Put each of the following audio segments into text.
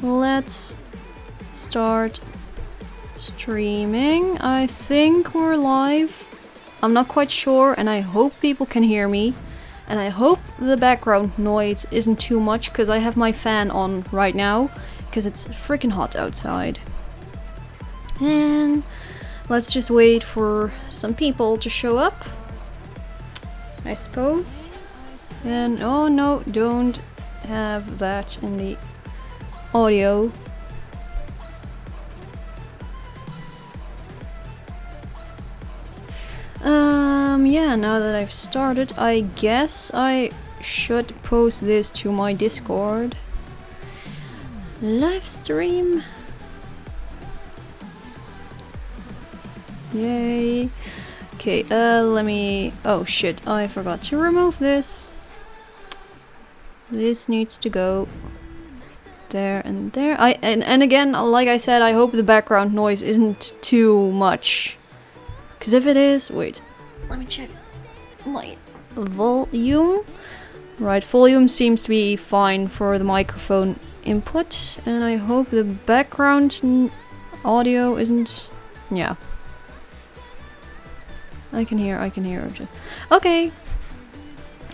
let's start streaming. I think we're live. I'm not quite sure, and I hope people can hear me. And I hope the background noise isn't too much, because I have my fan on right now, because it's freaking hot outside. And let's just wait for some people to show up, I suppose. And oh no, don't have that in the audio. Yeah, now that I've started, I guess I should post this to my Discord. Livestream. Yay. Okay, let me... Oh shit, I forgot to remove this. This needs to go there and there. And again, like I said, I hope the background noise isn't too much. Because if it is... Wait, let me check my volume. Right, volume seems to be fine for the microphone input. And I hope the background audio isn't... Yeah. I can hear. Okay.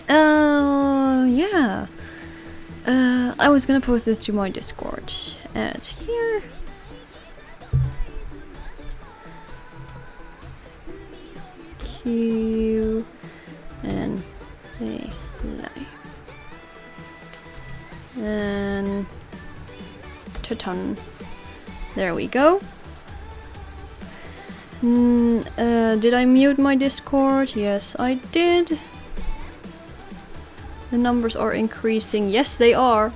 Yeah. I was gonna post this to my Discord. Add here. Q and A line. And ton. There we go. Did I mute my Discord? Yes, I did. The numbers are increasing. Yes, they are.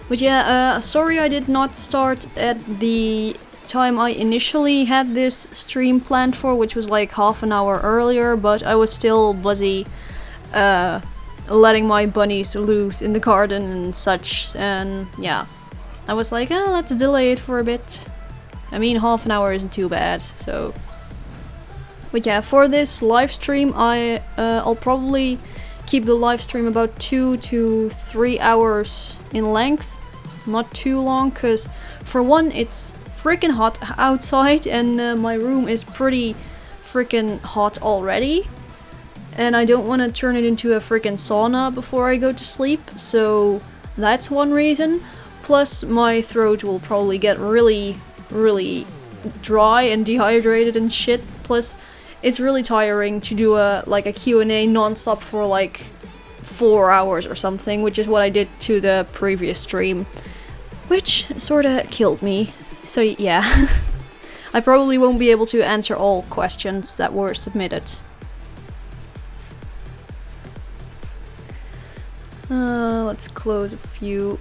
But yeah, sorry I did not start at the time I initially had this stream planned for, which was like half an hour earlier, but I was still busy letting my bunnies loose in the garden and such, and yeah. I was like, let's delay it for a bit. I mean, half an hour isn't too bad, so... But yeah, for this live stream, I'll probably keep the live stream about 2 to 3 hours in length. Not too long, because for one, it's freaking hot outside, and my room is pretty freaking hot already. And I don't want to turn it into a freaking sauna before I go to sleep, so that's one reason. Plus, my throat will probably get really dry and dehydrated and shit. Plus, it's really tiring to do a Q&A non-stop for like 4 hours or something, which is what I did to the previous stream, which sorta killed me. So yeah, I probably won't be able to answer all questions that were submitted. Let's close a few.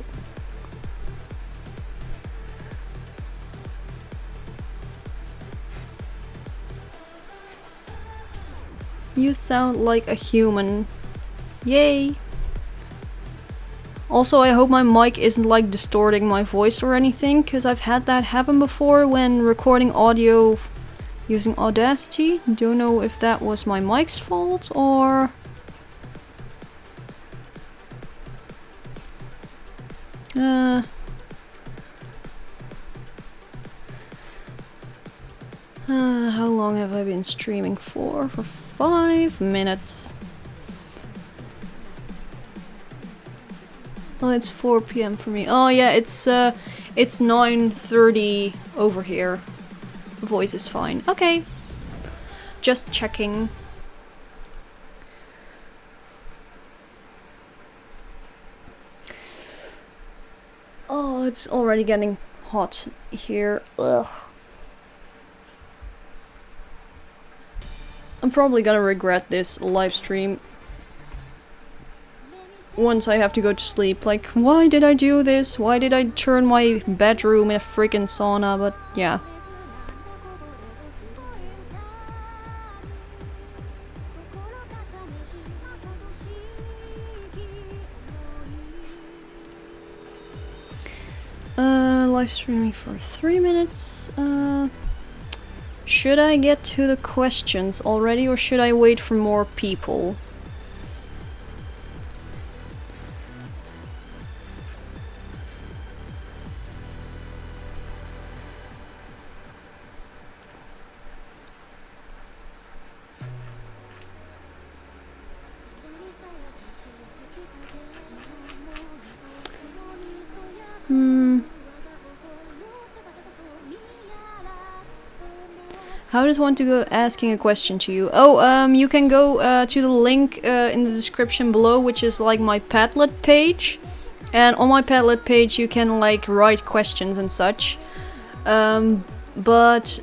You sound like a human. Yay! Also, I hope my mic isn't like distorting my voice or anything, because I've had that happen before when recording audio using Audacity. Don't know if that was my mic's fault or... how long have I been streaming for? For 5 minutes. Oh, it's 4 PM for me. Oh yeah, it's 9:30 over here. The voice is fine. Okay. Just checking. Oh, it's already getting hot here. Ugh. I'm probably gonna regret this live stream once I have to go to sleep. Like, why did I do this? Why did I turn my bedroom in a freaking sauna? But yeah. Live streaming for 3 minutes. Should I get to the questions already, or should I wait for more people? How does one to go asking a question to you? Oh, you can go to the link in the description below, which is like my Padlet page. And on my Padlet page you can like write questions and such. But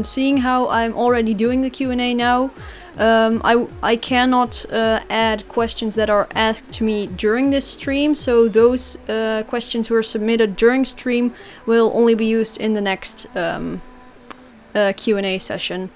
seeing how I'm already doing the Q&A now, I cannot add questions that are asked to me during this stream, so those questions who are submitted during stream will only be used in the next Q&A session.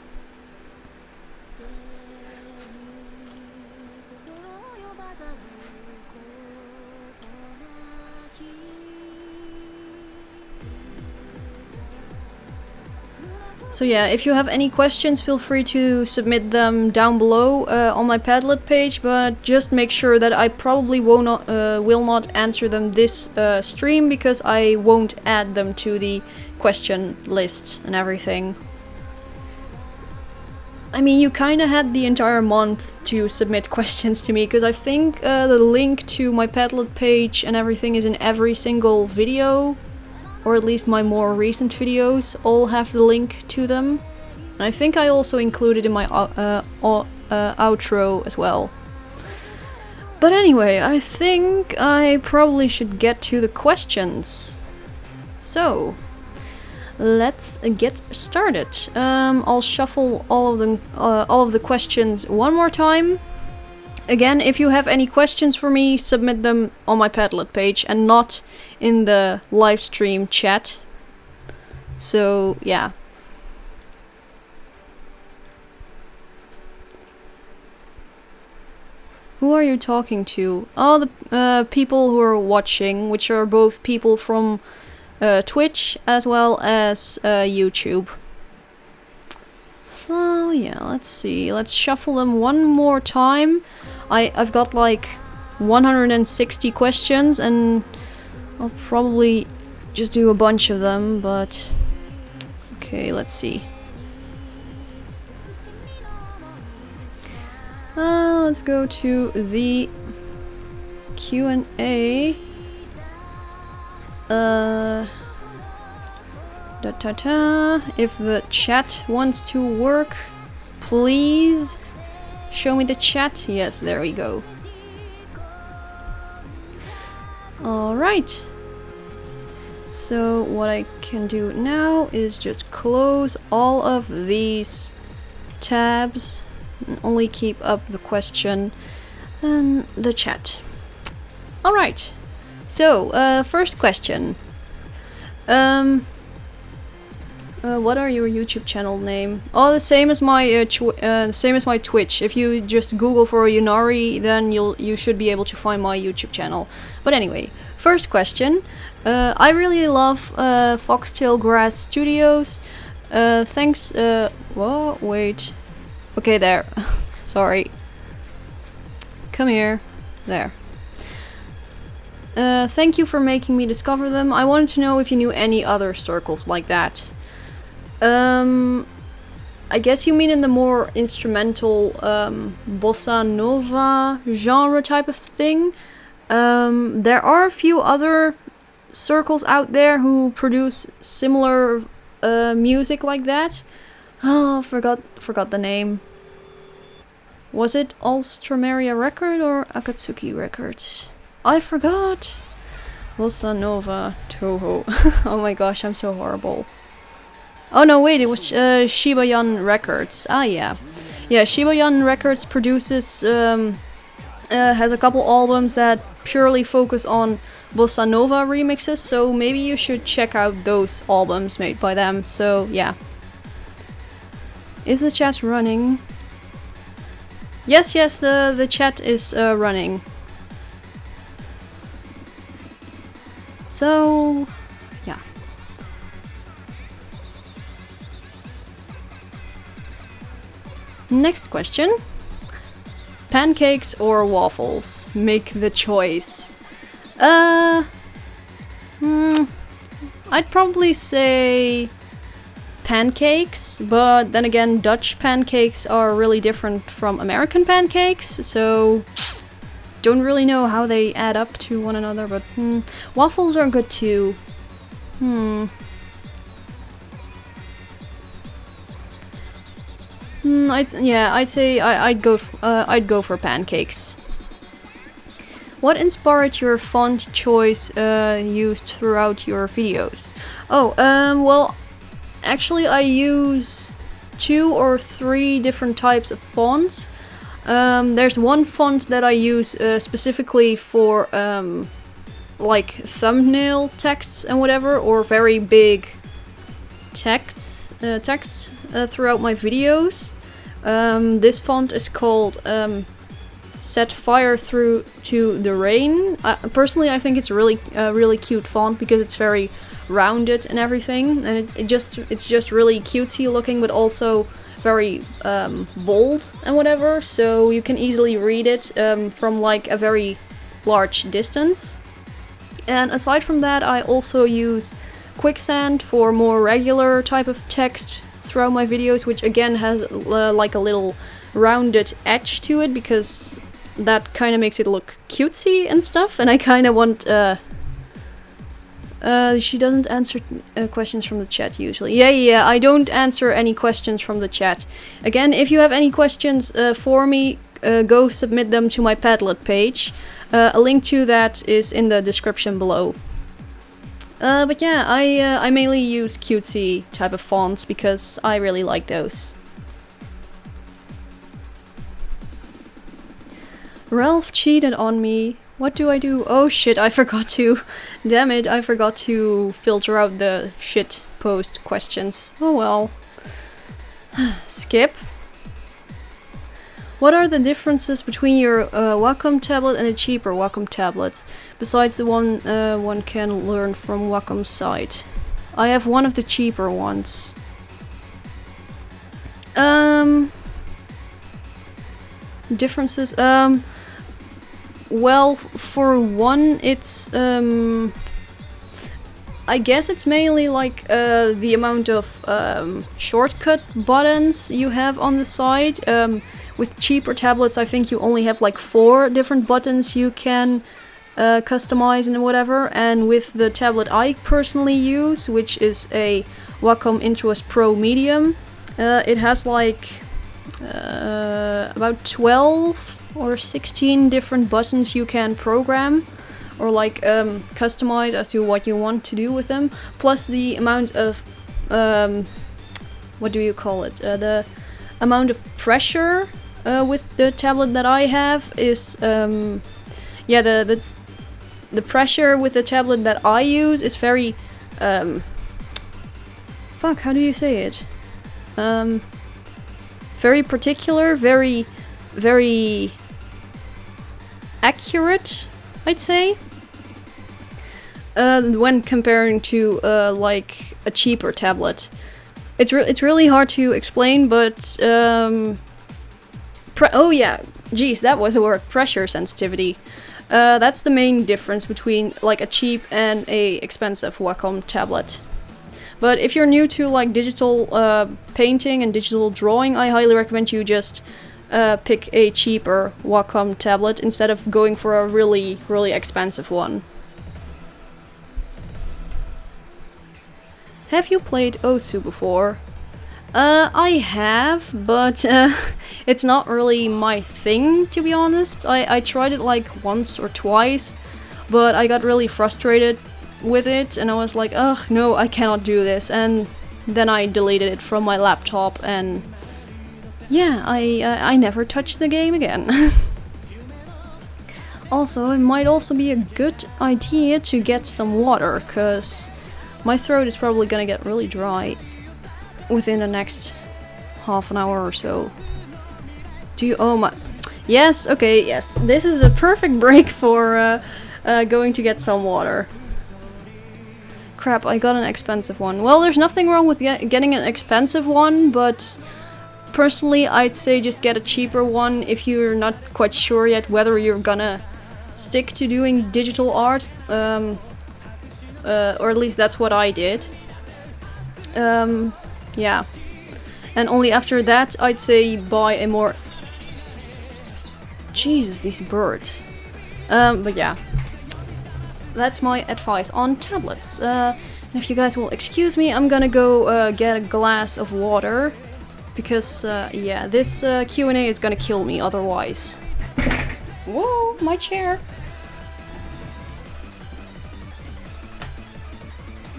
So yeah, if you have any questions, feel free to submit them down below on my Padlet page, but just make sure that I probably will not answer them this stream, because I won't add them to the question list and everything. I mean, you kinda had the entire month to submit questions to me, because I think the link to my Padlet page and everything is in every single video. Or at least my more recent videos all have the link to them. And I think I also included in my outro as well. But anyway, I think I probably should get to the questions. So, let's get started. I'll shuffle all of the questions one more time. Again, if you have any questions for me, submit them on my Padlet page and not in the live stream chat. So, yeah. Who are you talking to? Oh, the people who are watching, which are both people from Twitch as well as YouTube. So, yeah, let's see. Let's shuffle them one more time. I've got like 160 questions, and I'll probably just do a bunch of them, but okay, let's see. Let's go to the Q&A. If the chat wants to work, please show me the chat. Yes, there we go. Alright. So what I can do now is just close all of these tabs and only keep up the question and the chat. Alright. So, first question. What are your YouTube channel name? Oh, the same as my Twitch. If you just Google for Yunari, then you should be able to find my YouTube channel. But anyway, first question. I really love Foxtail Grass Studios. Thanks. Whoa, wait. Okay, there. Sorry. Come here. There. Thank you for making me discover them. I wanted to know if you knew any other circles like that. I guess you mean in the more instrumental bossa nova genre type of thing. There are a few other circles out there who produce similar music like that. Oh, forgot the name. Was it Alstromeria Record or Akatsuki Records? I forgot. Bossa Nova Toho. Oh my gosh, I'm so horrible. Oh no, wait, it was Shibayan Records. Ah, yeah. Yeah, Shibayan Records produces, has a couple albums that purely focus on bossa nova remixes, so maybe you should check out those albums made by them. So, yeah. Is the chat running? Yes, the chat is running. So, yeah. Next question. Pancakes or waffles? Make the choice. I'd probably say pancakes, but then again, Dutch pancakes are really different from American pancakes, so don't really know how they add up to one another, but waffles are good too. I'd say I'd go for pancakes. What inspired your font choice used throughout your videos? Oh, well, actually I use 2 or 3 different types of fonts. There's one font that I use specifically for like thumbnail texts and whatever, or very big texts throughout my videos. This font is called Set Fire Through to the Rain. Personally, I think it's a really cute font because it's very rounded and everything, and it's just really cutesy looking, but also very bold and whatever. So you can easily read it from like a very large distance. And aside from that, I also use Quicksand for more regular type of text throughout my videos, which again has like a little rounded edge to it because that kind of makes it look cutesy and stuff, and I kind of want she doesn't answer questions from the chat usually. Yeah, I don't answer any questions from the chat. Again, if you have any questions for me, go submit them to my Padlet page. A link to that is in the description below. But yeah, I mainly use cutesy type of fonts because I really like those. Ralph cheated on me. What do I do? Oh shit, I forgot to... Damn it, I forgot to filter out the shit post questions. Oh well. Skip. What are the differences between your Wacom tablet and the cheaper Wacom tablets? Besides the one one can learn from Wacom's site. I have one of the cheaper ones. Differences? Well, for one, it's I guess it's mainly like the amount of shortcut buttons you have on the side. With cheaper tablets, I think you only have like 4 different buttons you can customize and whatever. And with the tablet I personally use, which is a Wacom Intuos Pro Medium, it has like about 12 or 16 different buttons you can program or like customize as to what you want to do with them, plus the amount of what do you call it, the amount of pressure with the tablet that I have is yeah, the pressure with the tablet that I use is very fuck, how do you say it, very particular, very accurate, I'd say, when comparing to like a cheaper tablet. It's really hard to explain, but oh yeah, geez, that was the word, pressure sensitivity. That's the main difference between like a cheap and a expensive Wacom tablet. But if you're new to like digital painting and digital drawing, I highly recommend you just pick a cheaper Wacom tablet instead of going for a really expensive one. Have you played Osu before? I have, but it's not really my thing, to be honest. I tried it like once or twice, but I got really frustrated with it and I was like, ugh, no, I cannot do this, and then I deleted it from my laptop, and yeah, I never touched the game again. Also, it might also be a good idea to get some water, cause my throat is probably gonna get really dry within the next half an hour or so. Do you? Oh my. Yes, okay, yes. This is a perfect break for going to get some water. Crap, I got an expensive one. Well, there's nothing wrong with getting an expensive one, but personally I'd say just get a cheaper one if you're not quite sure yet whether you're gonna stick to doing digital art. Or at least that's what I did. Yeah. And only after that I'd say buy a more... Jesus, these birds. But yeah, that's my advice on tablets. And if you guys will excuse me, I'm gonna go get a glass of water. Because, yeah, this Q&A is gonna kill me otherwise. Whoa, my chair!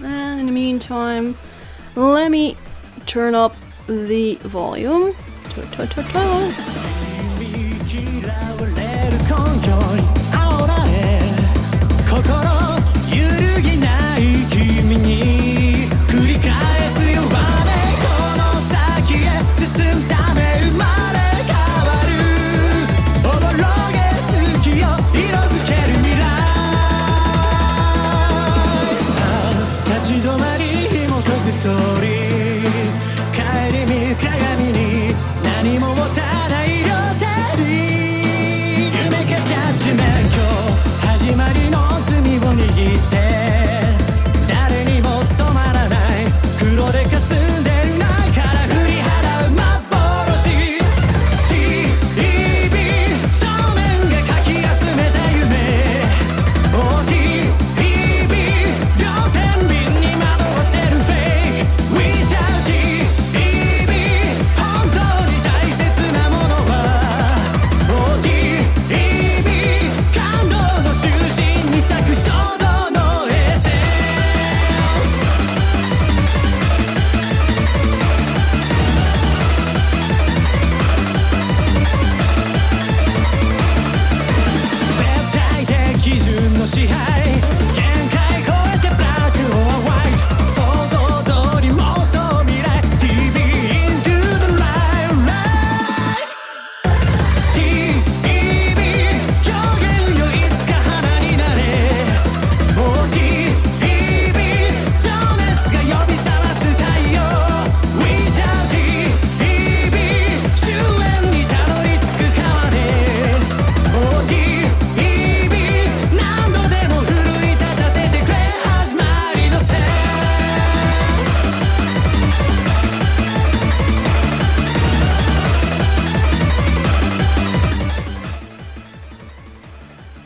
And in the meantime, let me turn up the volume.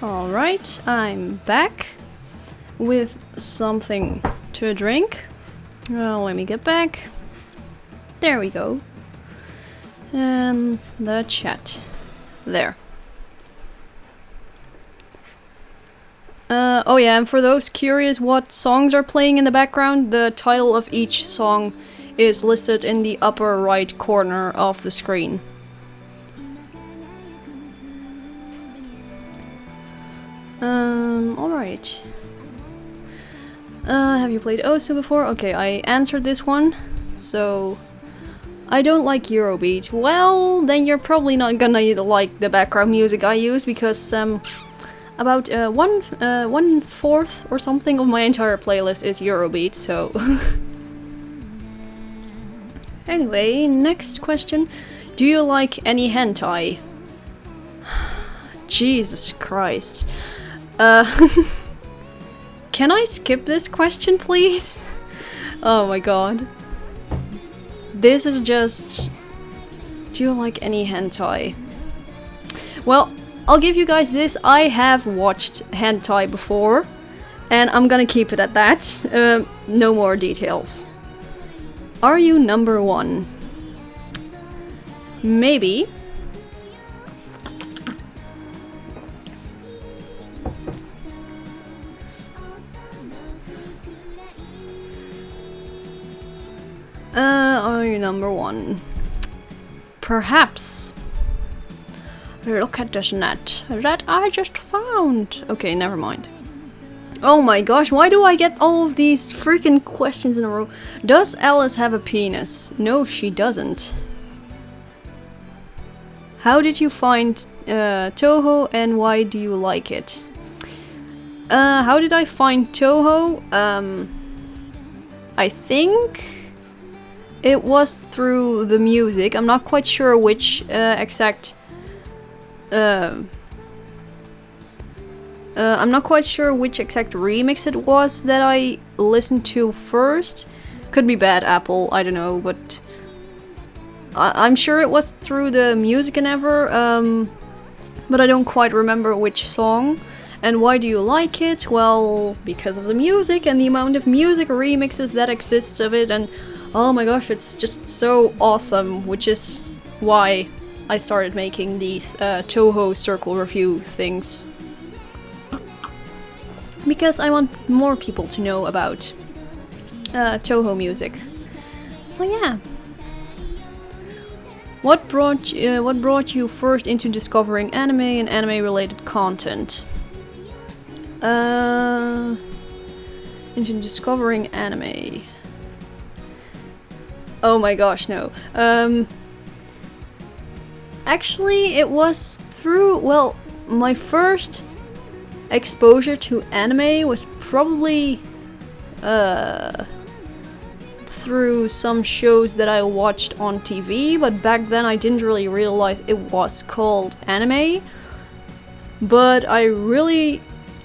Alright, I'm back with something to drink. Let me get back. There we go. And the chat. There. Oh yeah, and for those curious what songs are playing in the background, the title of each song is listed in the upper right corner of the screen. Alright. Have you played Osu before? Okay, I answered this one. So, I don't like Eurobeat. Well, then you're probably not gonna like the background music I use, because about 1/4 or something of my entire playlist is Eurobeat, so... Anyway, next question. Do you like any hentai? Jesus Christ. Can I skip this question, please? Oh my god. This is just... Do you like any hentai? Well, I'll give you guys this. I have watched hentai before, and I'm gonna keep it at that. No more details. Are you number 1? Maybe. Are you number 1? Perhaps. Look at this net that I just found. Okay, never mind. Oh my gosh, why do I get all of these freaking questions in a row? Does Alice have a penis? No, she doesn't. How did you find Toho, and why do you like it? How did I find Toho? I think it was through the music. I'm not quite sure which exact... I'm not quite sure which exact remix it was that I listened to first. Could be Bad Apple, I don't know, but... I'm sure it was through the music and ever, but I don't quite remember which song. And why do you like it? Well, because of the music and the amount of music remixes that exists of it, and oh my gosh, it's just so awesome, which is why I started making these Toho circle review things. Because I want more people to know about Toho music. So yeah. What brought you first into discovering anime and anime-related content? Into discovering anime. Oh my gosh, no. Actually, it was through, well, my first exposure to anime was probably through some shows that I watched on TV, but back then I didn't really realize it was called anime. But I really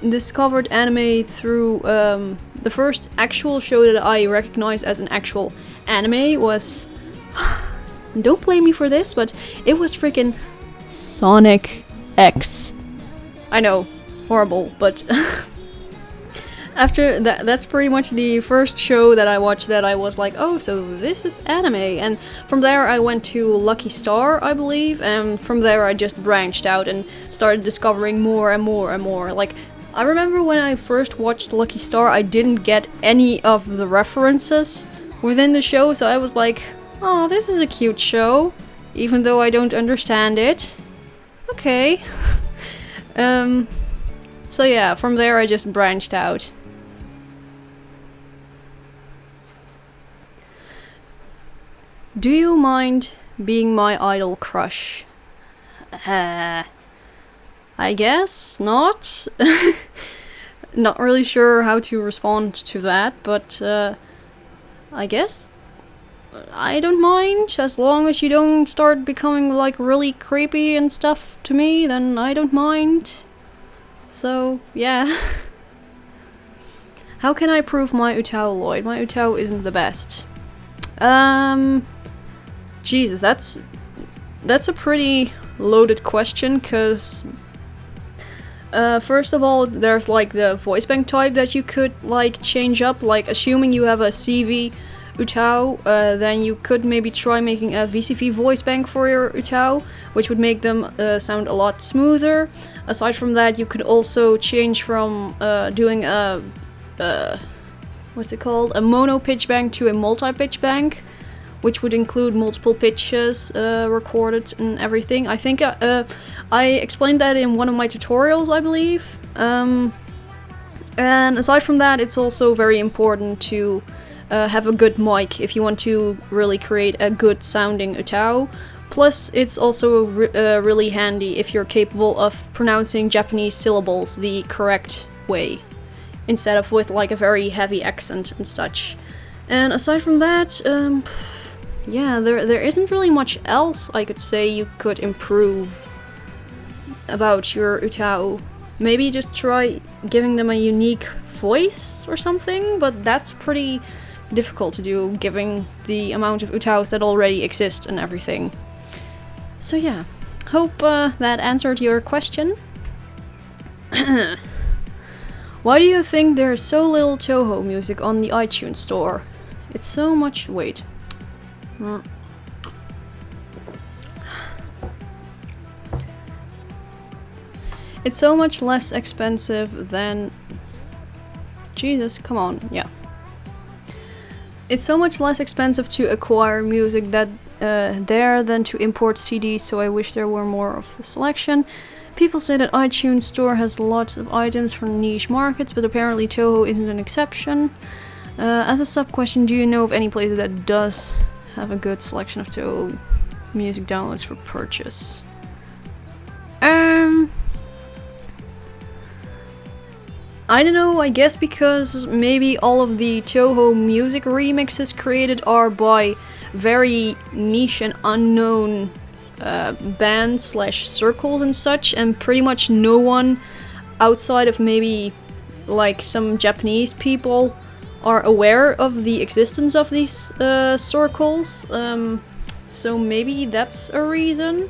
discovered anime through the first actual show that I recognized as an actual anime was don't blame me for this, but it was freaking Sonic X. I know, horrible, but after that, that's pretty much the first show that I watched that I was like, oh, so this is anime. And from there I went to Lucky Star, I believe, and from there I just branched out and started discovering more and more and more. Like, I remember when I first watched Lucky Star, I didn't get any of the references within the show, so I was like, oh, this is a cute show, even though I don't understand it. Okay. So yeah, from there I just branched out. Do you mind being my idol crush? I guess not. Not really sure how to respond to that, but I guess I don't mind. As long as you don't start becoming like really creepy and stuff to me, then I don't mind. So, yeah. How can I prove my Utao Lloyd? My Utao isn't the best. Jesus, that's a pretty loaded question, cause first of all, there's like the voice bank type that you could like change up. Like, assuming you have a CV Utao, then you could maybe try making a VCV voice bank for your Utao, which would make them sound a lot smoother. Aside from that, you could also change from doing a what's it called? A mono pitch bank to a multi-pitch bank, which would include multiple pitches recorded and everything. I think I explained that in one of my tutorials, I believe. And aside from that, it's also very important to have a good mic if you want to really create a good sounding Utao. Plus, it's also really handy if you're capable of pronouncing Japanese syllables the correct way, instead of with like a very heavy accent and such. And aside from that, yeah, there isn't really much else I could say you could improve about your Utao. Maybe just try giving them a unique voice or something, but that's pretty difficult to do given the amount of Utaos that already exist and everything. So yeah, hope that answered your question. Why do you think there's so little Toho music on the iTunes store? It's so much... wait. It's so much less expensive than... Jesus, come on, yeah. It's so much less expensive to acquire music that there than to import CDs, so I wish there were more of the selection. People say that iTunes Store has lots of items for niche markets, but apparently Toho isn't an exception. As a sub-question, do you know of any place that does have a good selection of Toho music downloads for purchase? I don't know, I guess because maybe all of the Toho music remixes created are by very niche and unknown bands slash circles and such, and pretty much no one outside of maybe like some Japanese people are aware of the existence of these circles. So maybe that's a reason.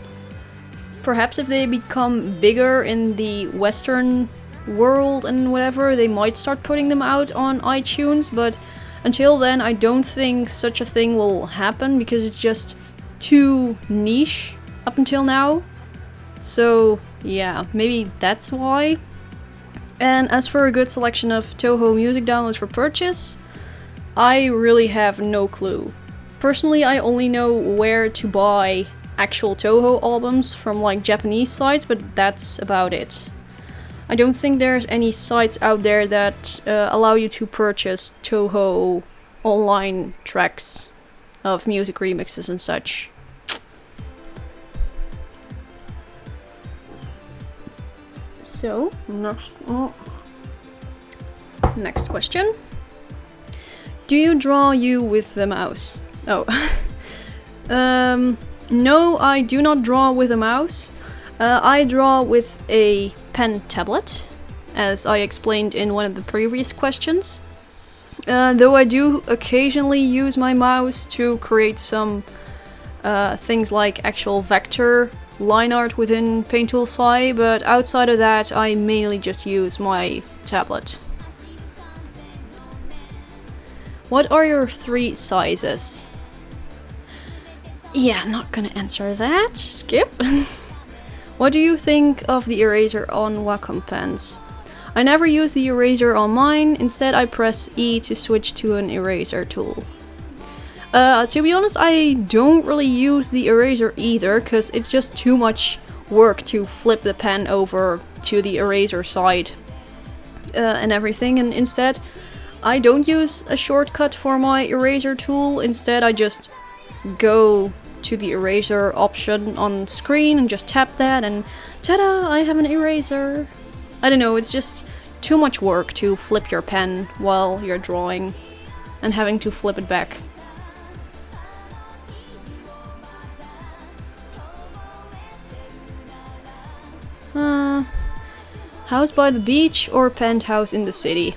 Perhaps if they become bigger in the Western world and whatever, they might start putting them out on iTunes, but until then I don't think such a thing will happen because it's just too niche up until now. So yeah, maybe that's why. And as for a good selection of Toho music downloads for purchase, I really have no clue. Personally, I only know where to buy actual Toho albums from like Japanese sites, but that's about it. I don't think there's any sites out there that allow you to purchase Toho online tracks of music remixes and such. So, next question. Do you draw you with the mouse? Oh. No, I do not draw with a mouse. I draw with a pen tablet, as I explained in one of the previous questions. Though I do occasionally use my mouse to create some things like actual vector line art within Paint Tool SAI, but outside of that I mainly just use my tablet. What are your 3 sizes? Yeah, not gonna answer that. Skip. What do you think of the eraser on Wacom pens? I never use the eraser on mine, instead I press E to switch to an eraser tool. To be honest, I don't really use the eraser either, because it's just too much work to flip the pen over to the eraser side and everything, and instead I don't use a shortcut for my eraser tool. Instead I just go to the eraser option on screen and just tap that and ta-da! I have an eraser! I don't know, it's just too much work to flip your pen while you're drawing and having to flip it back. House by the beach or penthouse in the city?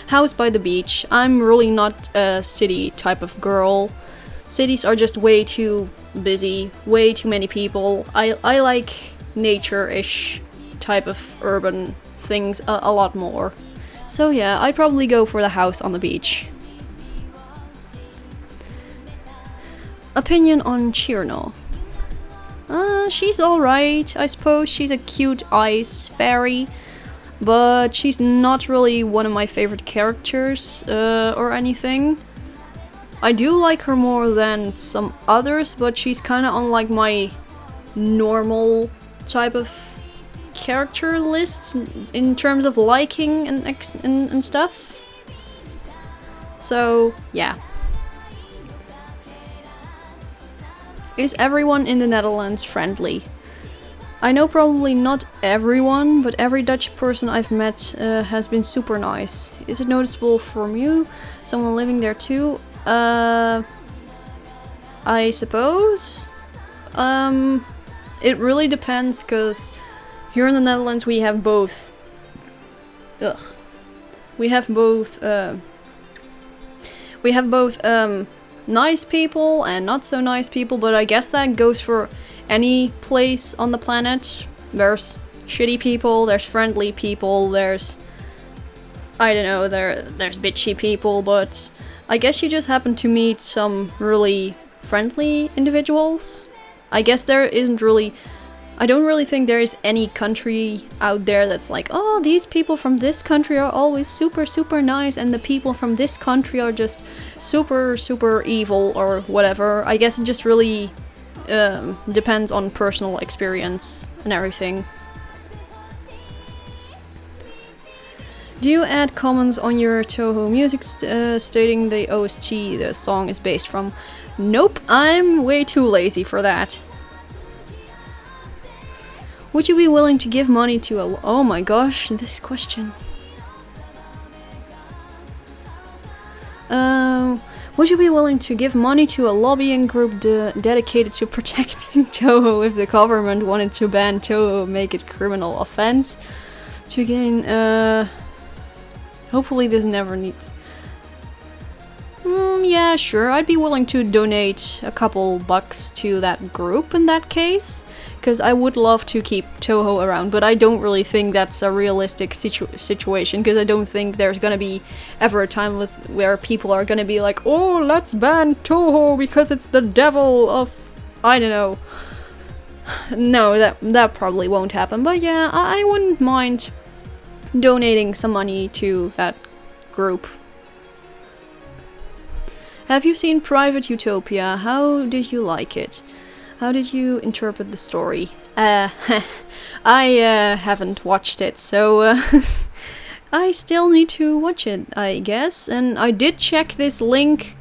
House by the beach. I'm really not a city type of girl. Cities are just way too busy, way too many people. I like nature-ish type of urban things a lot more. So yeah, I'd probably go for the house on the beach. Opinion on Chirno? She's alright, I suppose. She's a cute ice fairy, but she's not really one of my favorite characters or anything. I do like her more than some others, but she's kinda on like my normal type of character list in terms of liking and stuff. So, yeah. Is everyone in the Netherlands friendly? I know probably not everyone, but every Dutch person I've met has been super nice. Is it noticeable from you? Someone living there too? I suppose? It really depends, because here in the Netherlands we have both... We have both nice people and not so nice people, but I guess that goes for any place on the planet. There's shitty people, there's friendly people, there's... I don't know, there's bitchy people, but I guess you just happen to meet some really friendly individuals. I guess there isn't really... I don't really think there is any country out there that's like, oh, these people from this country are always super, super nice, and the people from this country are just super, super evil, or whatever. I guess it just really depends on personal experience and everything. Do you add comments on your Toho music stating the OST the song is based from? Nope, I'm way too lazy for that. Would you be willing to give money to a... Oh my gosh, this question. Would you be willing to give money to a lobbying group dedicated to protecting Toho if the government wanted to ban Toho, make it criminal offense? To gain... Hopefully this never needs... Yeah, sure, I'd be willing to donate a couple bucks to that group in that case, because I would love to keep Toho around, but I don't really think that's a realistic situation, because I don't think there's gonna be ever a time where people are gonna be like, oh, let's ban Toho because it's the devil of, I don't know. No, that probably won't happen, but yeah, I wouldn't mind donating some money to that group. Have you seen Private Utopia? How did you like it? How did you interpret the story? I haven't watched it, so I still need to watch it, I guess. And I did check this link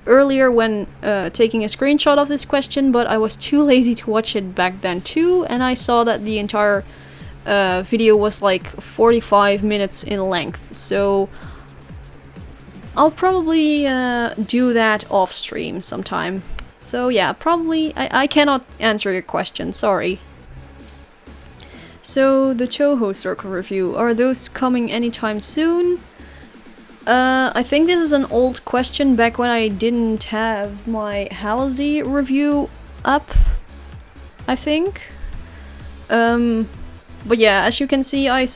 earlier when taking a screenshot of this question, but I was too lazy to watch it back then too, and I saw that the entire video was like 45 minutes in length, so I'll probably do that off stream sometime. So yeah, probably I cannot answer your question, sorry. So the Toho Circle review, are those coming anytime soon? I think this is an old question back when I didn't have my Halsey review up, I think. But yeah, as you can see, I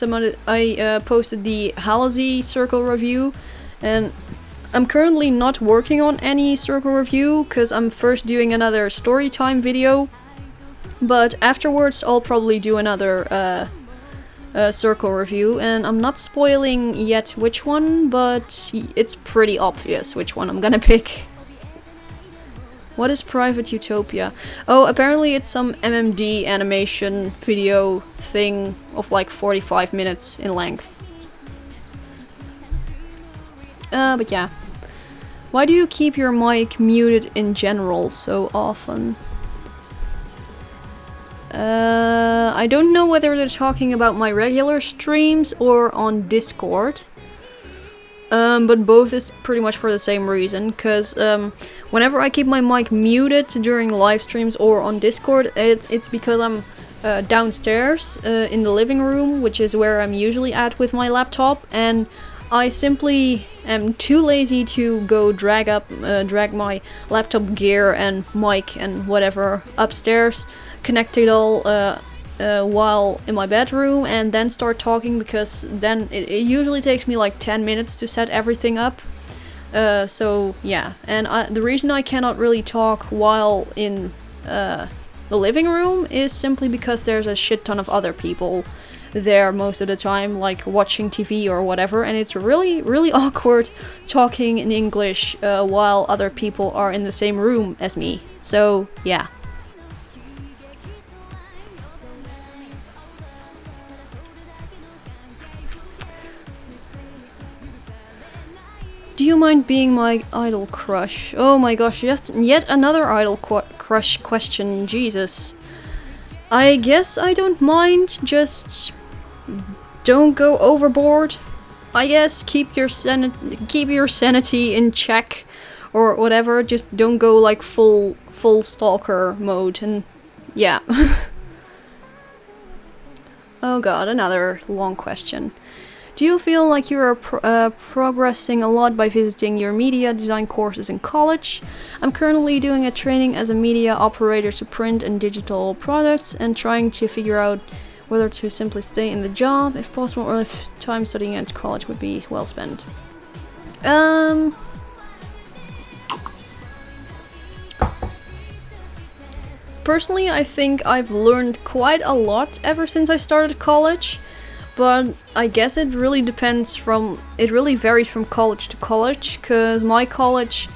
posted the Halsey Circle review, and I'm currently not working on any circle review because I'm first doing another story time video, but afterwards I'll probably do another circle review, and I'm not spoiling yet which one, but it's pretty obvious which one I'm gonna pick. What is Private Utopia? Oh, apparently it's some MMD animation video thing of like 45 minutes in length. But yeah. Why do you keep your mic muted in general so often? I don't know whether they're talking about my regular streams or on Discord. But both is pretty much for the same reason, because whenever I keep my mic muted during live streams or on Discord, it's because I'm downstairs in the living room, which is where I'm usually at with my laptop, and I simply am too lazy to go drag my laptop gear and mic and whatever upstairs, connect it all while in my bedroom, and then start talking, because then it usually takes me like 10 minutes to set everything up. So yeah, and the reason I cannot really talk while in the living room is simply because there's a shit ton of other people there most of the time, like watching TV or whatever, and it's really awkward talking in English while other people are in the same room as me. So yeah. Do you mind being my idol crush? Oh my gosh, yet another idol crush question, Jesus. I guess I don't mind, just don't go overboard. I guess keep your sanity in check or whatever, just don't go like full stalker mode, and yeah. Oh god, another long question. Do you feel like you are progressing a lot by visiting your media design courses in college? I'm currently doing a training as a media operator to print and digital products, and trying to figure out whether to simply stay in the job if possible, or if time studying at college would be well spent. Personally, I think I've learned quite a lot ever since I started college. But I guess it really varies from college to college, because my college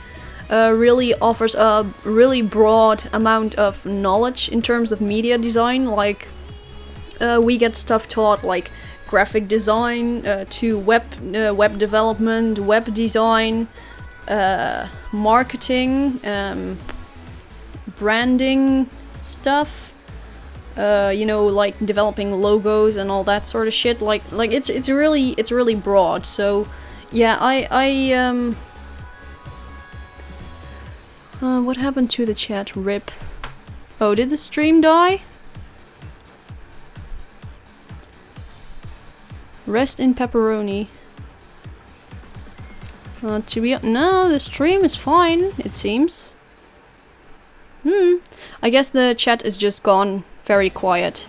really offers a really broad amount of knowledge in terms of media design. Like, we get stuff taught like graphic design to web development, web design, marketing, branding stuff. You know, like developing logos and all that sort of shit. Like it's really broad. So yeah, what happened to the chat? RIP. Oh, did the stream die? Rest in pepperoni. No, the stream is fine, it seems. I guess the chat is just gone very quiet.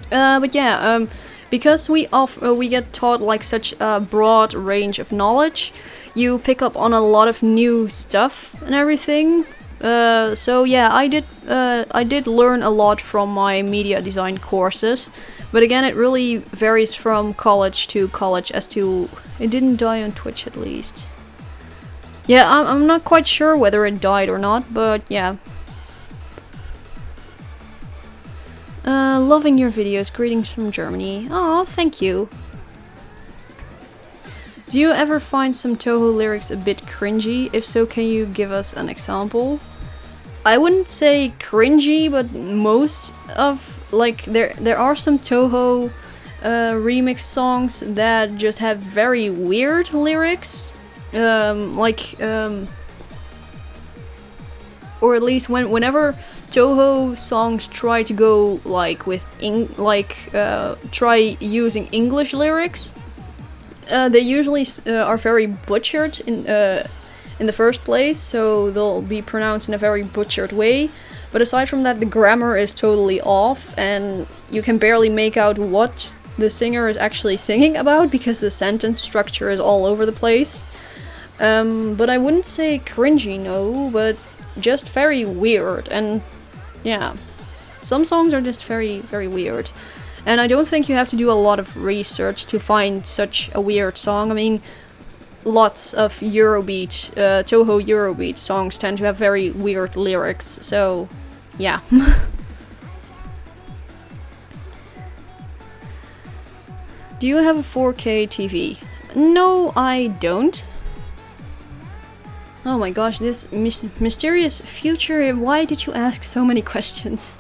But yeah, because we get taught like such a broad range of knowledge, you pick up on a lot of new stuff and everything. So yeah, I did learn a lot from my media design courses, but again, it really varies from college to college as to it didn't die on Twitch at least. Yeah, I'm not quite sure whether it died or not, but yeah. Loving your videos. Greetings from Germany. Aw, thank you. Do you ever find some Touhou lyrics a bit cringy? If so, can you give us an example? I wouldn't say cringy, but most of, like, there are some Touhou remix songs that just have very weird lyrics. Or at least whenever Touhou songs try to go like with try using English lyrics, they usually are very butchered in the first place, so they'll be pronounced in a very butchered way. But aside from that, the grammar is totally off, and you can barely make out what the singer is actually singing about because the sentence structure is all over the place. But I wouldn't say cringy, no, but just very weird. And yeah, some songs are just very, very weird. And I don't think you have to do a lot of research to find such a weird song. I mean, lots of Eurobeat, Touhou Eurobeat songs tend to have very weird lyrics, so yeah. Do you have a 4K TV? No, I don't. Oh my gosh, this mysterious future, why did you ask so many questions?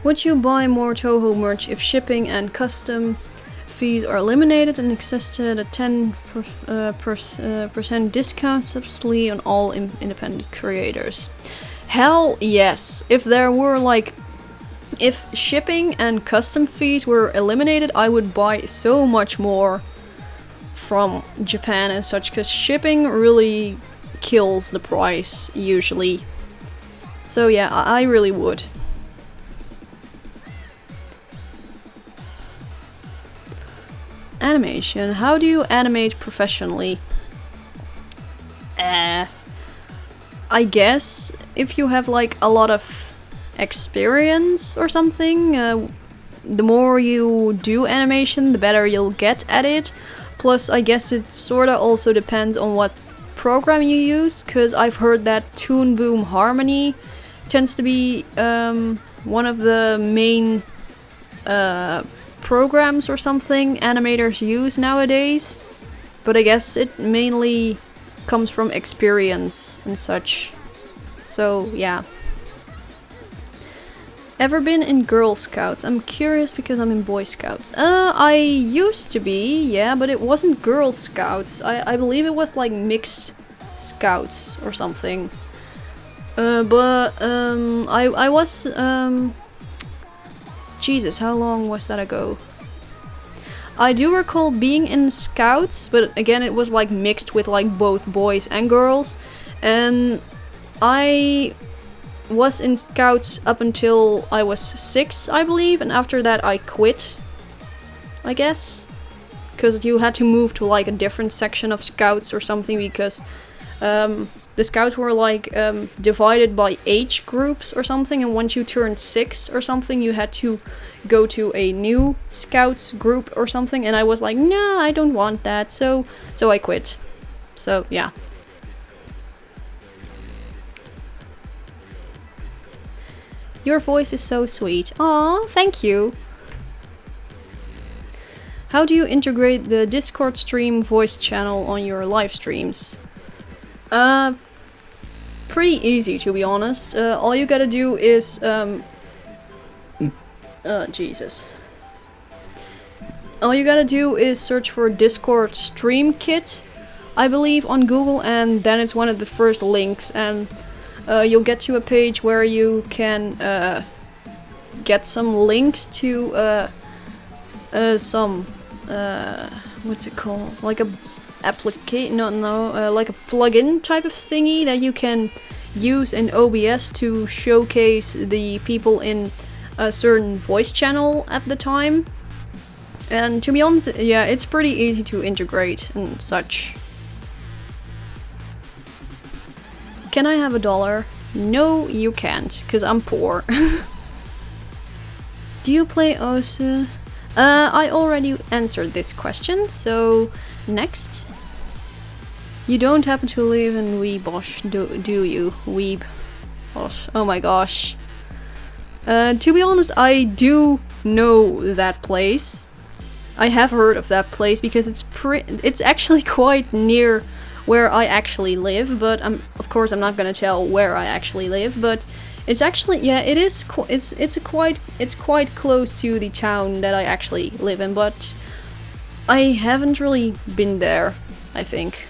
Would you buy more Touhou merch if shipping and custom fees are eliminated and existed a 10% discount subsidy on all independent creators? Hell yes. If there were like... If shipping and custom fees were eliminated, I would buy so much more from Japan and such, because shipping really kills the price usually. So yeah, I really would. Animation. How do you animate professionally? I guess if you have like a lot of experience or something, the more you do animation, the better you'll get at it. Plus, I guess it sorta also depends on what program you use, because I've heard that Toon Boom Harmony tends to be one of the main programs or something animators use nowadays. But I guess it mainly comes from experience and such. So, yeah. Ever been in Girl Scouts? I'm curious because I'm in Boy Scouts. I used to be, yeah, but it wasn't Girl Scouts. I believe it was like mixed scouts or something. I was, Jesus, how long was that ago? I do recall being in Scouts, but again, it was like mixed with like both boys and girls. And I was in Scouts up until I was 6, I believe, and after that I quit, I guess. Because you had to move to like a different section of Scouts or something, because the Scouts were like divided by age groups or something, and once you turned 6 or something, you had to go to a new Scouts group or something, and I was like, no, I don't want that, so I quit. So, yeah. Your voice is so sweet. Aw, thank you. How do you integrate the Discord stream voice channel on your live streams? Pretty easy, to be honest. All you gotta do is, Jesus. All you gotta do is search for Discord Stream Kit, I believe, on Google, and then it's one of the first links, and you'll get to a page where you can get some links to some what's it called? Like a application? No, like a plugin type of thingy that you can use in OBS to showcase the people in a certain voice channel at the time. And to be honest, yeah, it's pretty easy to integrate and such. Can I have $1? No, you can't, because I'm poor. Do you play OSU? I already answered this question, so next. You don't happen to live in Weebosh, do you? Weebosh. Oh my gosh. To be honest, I do know that place. I have heard of that place because it's actually quite near where I actually live, but of course I'm not gonna tell where I actually live, but it's actually, yeah, it is it's quite close to the town that I actually live in, but I haven't really been there, I think.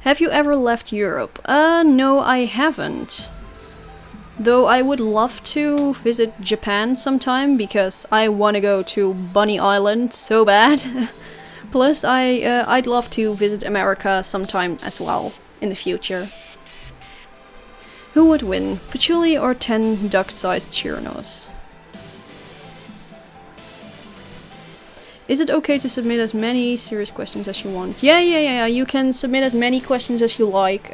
Have you ever left Europe? No, I haven't. Though I would love to visit Japan sometime because I want to go to Bunny Island so bad. Plus, I'd love to visit America sometime as well in the future. Who would win, Patchouli or 10 duck-sized Chirinos? Is it okay to submit as many serious questions as you want? Yeah, you can submit as many questions as you like.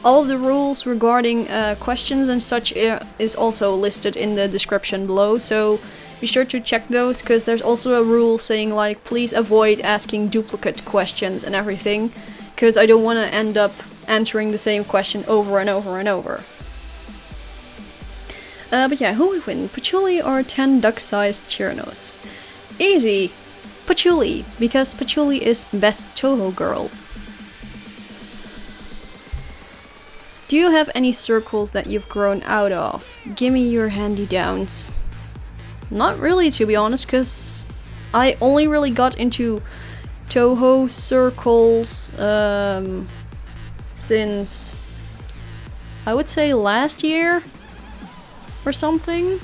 All of the rules regarding questions and such is also listed in the description below, so be sure to check those, because there's also a rule saying like, please avoid asking duplicate questions and everything, because I don't want to end up answering the same question over and over and over. But yeah, who would win, Patchouli or 10 duck-sized Chirinos? Easy! Patchouli, because Patchouli is best Toho girl. Do you have any circles that you've grown out of? Gimme your handy-downs. Not really, to be honest, because I only really got into Toho circles since, I would say, last year or something,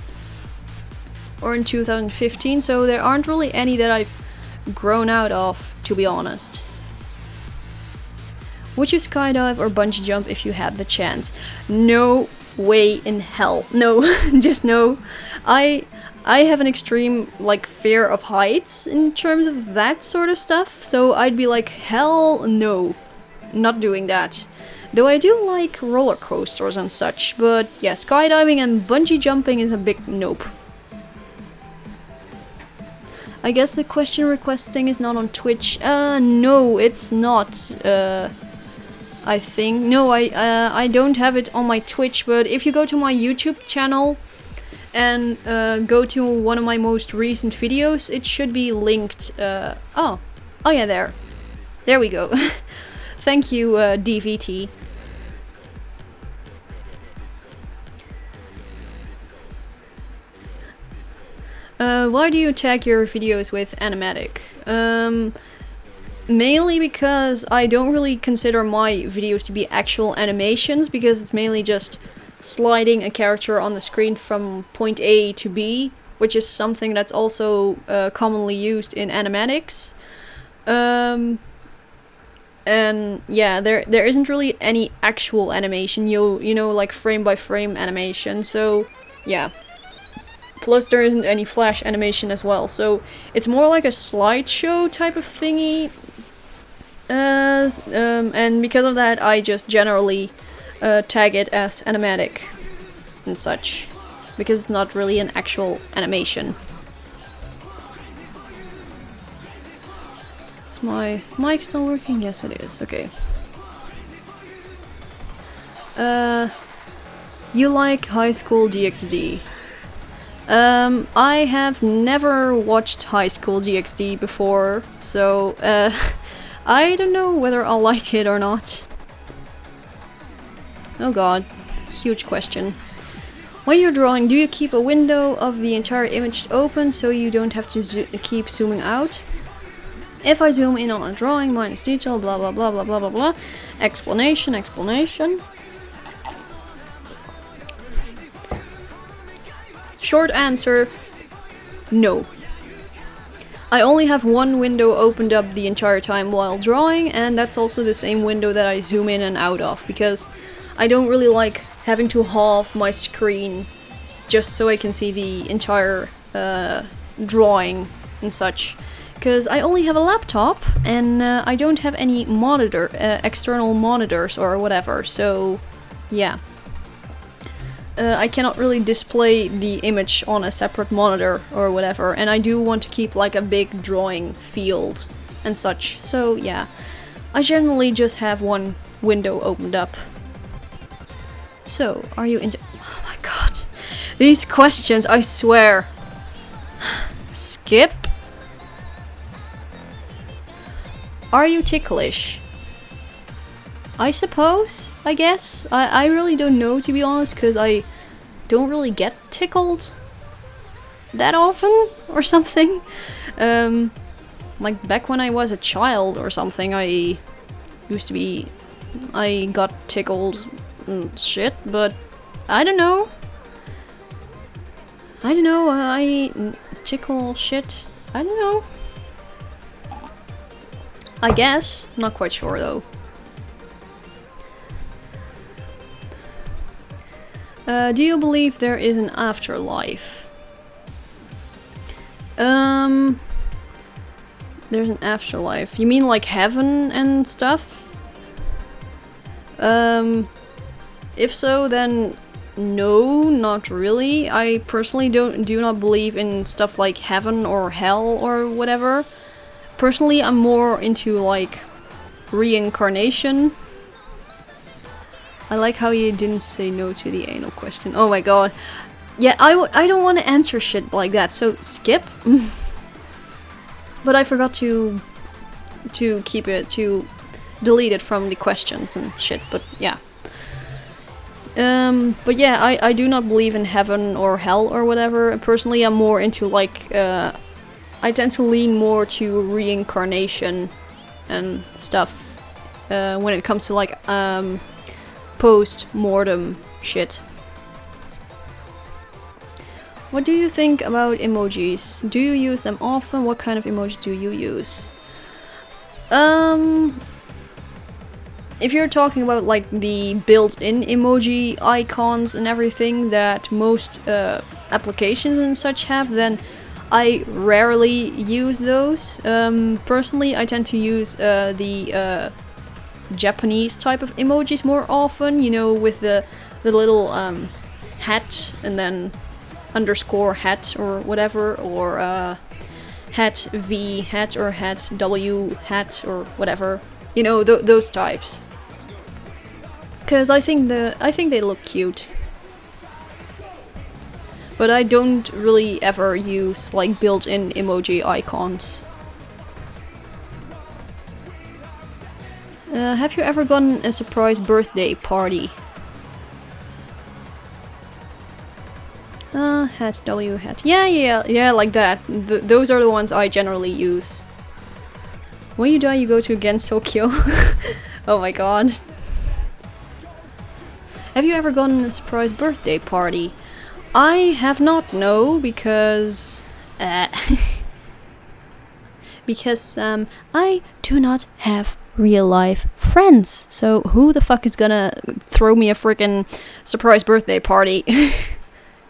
or in 2015, so there aren't really any that I've grown out of, to be honest. Would you skydive or bungee jump if you had the chance? No way in hell. No, just no. I have an extreme like fear of heights in terms of that sort of stuff, so I'd be like, hell no, not doing that. Though I do like roller coasters and such, but yeah, skydiving and bungee jumping is a big nope. I guess the question request thing is not on Twitch. No, it's not. I think no, I don't have it on my Twitch. But if you go to my YouTube channel and go to one of my most recent videos, it should be linked. Oh yeah, there we go. Thank you, DVT. Why do you tag your videos with animatic? Mainly because I don't really consider my videos to be actual animations, because it's mainly just sliding a character on the screen from point A to B, which is something that's also commonly used in animatics. And yeah, there isn't really any actual animation, you know, like frame by frame animation, so yeah. Plus there isn't any flash animation as well, so it's more like a slideshow type of thingy. And because of that, I just generally tag it as animatic and such, because it's not really an actual animation. Is my mic still working? Yes, it is. Okay. You like High School DxD? I have never watched High School DxD before, so I don't know whether I'll like it or not. Oh god, huge question. When you're drawing, do you keep a window of the entire image open so you don't have to keep zooming out? If I zoom in on a drawing, minus detail, blah blah blah blah blah blah blah. Explanation, explanation. Short answer, No. I only have one window opened up the entire time while drawing, and that's also the same window that I zoom in and out of, because I don't really like having to halve my screen just so I can see the entire drawing and such. Because I only have a laptop, and I don't have any monitor, external monitors or whatever, so yeah. I cannot really display the image on a separate monitor or whatever, and I do want to keep like a big drawing field and such, so yeah. I generally just have one window opened up. So, are you into— oh my god. These questions, I swear. Skip? Are you ticklish? I suppose, I guess. I really don't know, to be honest, because I don't really get tickled that often or something. Like back when I was a child or something, I got tickled and shit, but I don't know. I tickle shit. I don't know. I guess. Not quite sure though. Do you believe there is an afterlife? There's an afterlife. You mean like heaven and stuff? If so, then no, not really. I personally do not believe in stuff like heaven or hell or whatever. Personally, I'm more into like reincarnation. I like how you didn't say no to the anal question. Oh my god. Yeah, I don't want to answer shit like that, so skip. But I forgot to keep it, to delete it from the questions and shit, but yeah. But yeah, I do not believe in heaven or hell or whatever. Personally, I'm more into like, I tend to lean more to reincarnation and stuff when it comes to like, post-mortem shit. What do you think about emojis? Do you use them often? What kind of emojis do you use? If you're talking about like the built-in emoji icons and everything that most applications and such have, then I rarely use those. Personally, I tend to use the Japanese type of emojis more often, you know, with the little hat and then underscore hat or whatever, or hat V hat or hat W hat or whatever, you know, those types. Because I think they look cute. But I don't really ever use like built-in emoji icons. Have you ever gotten a surprise birthday party? Hat, W, hat. Yeah, like that. Those are the ones I generally use. When you die, you go to Gensokyo. Oh my god. Have you ever gotten a surprise birthday party? I have not, no, because... because, I do not have real-life friends. So who the fuck is gonna throw me a freaking surprise birthday party?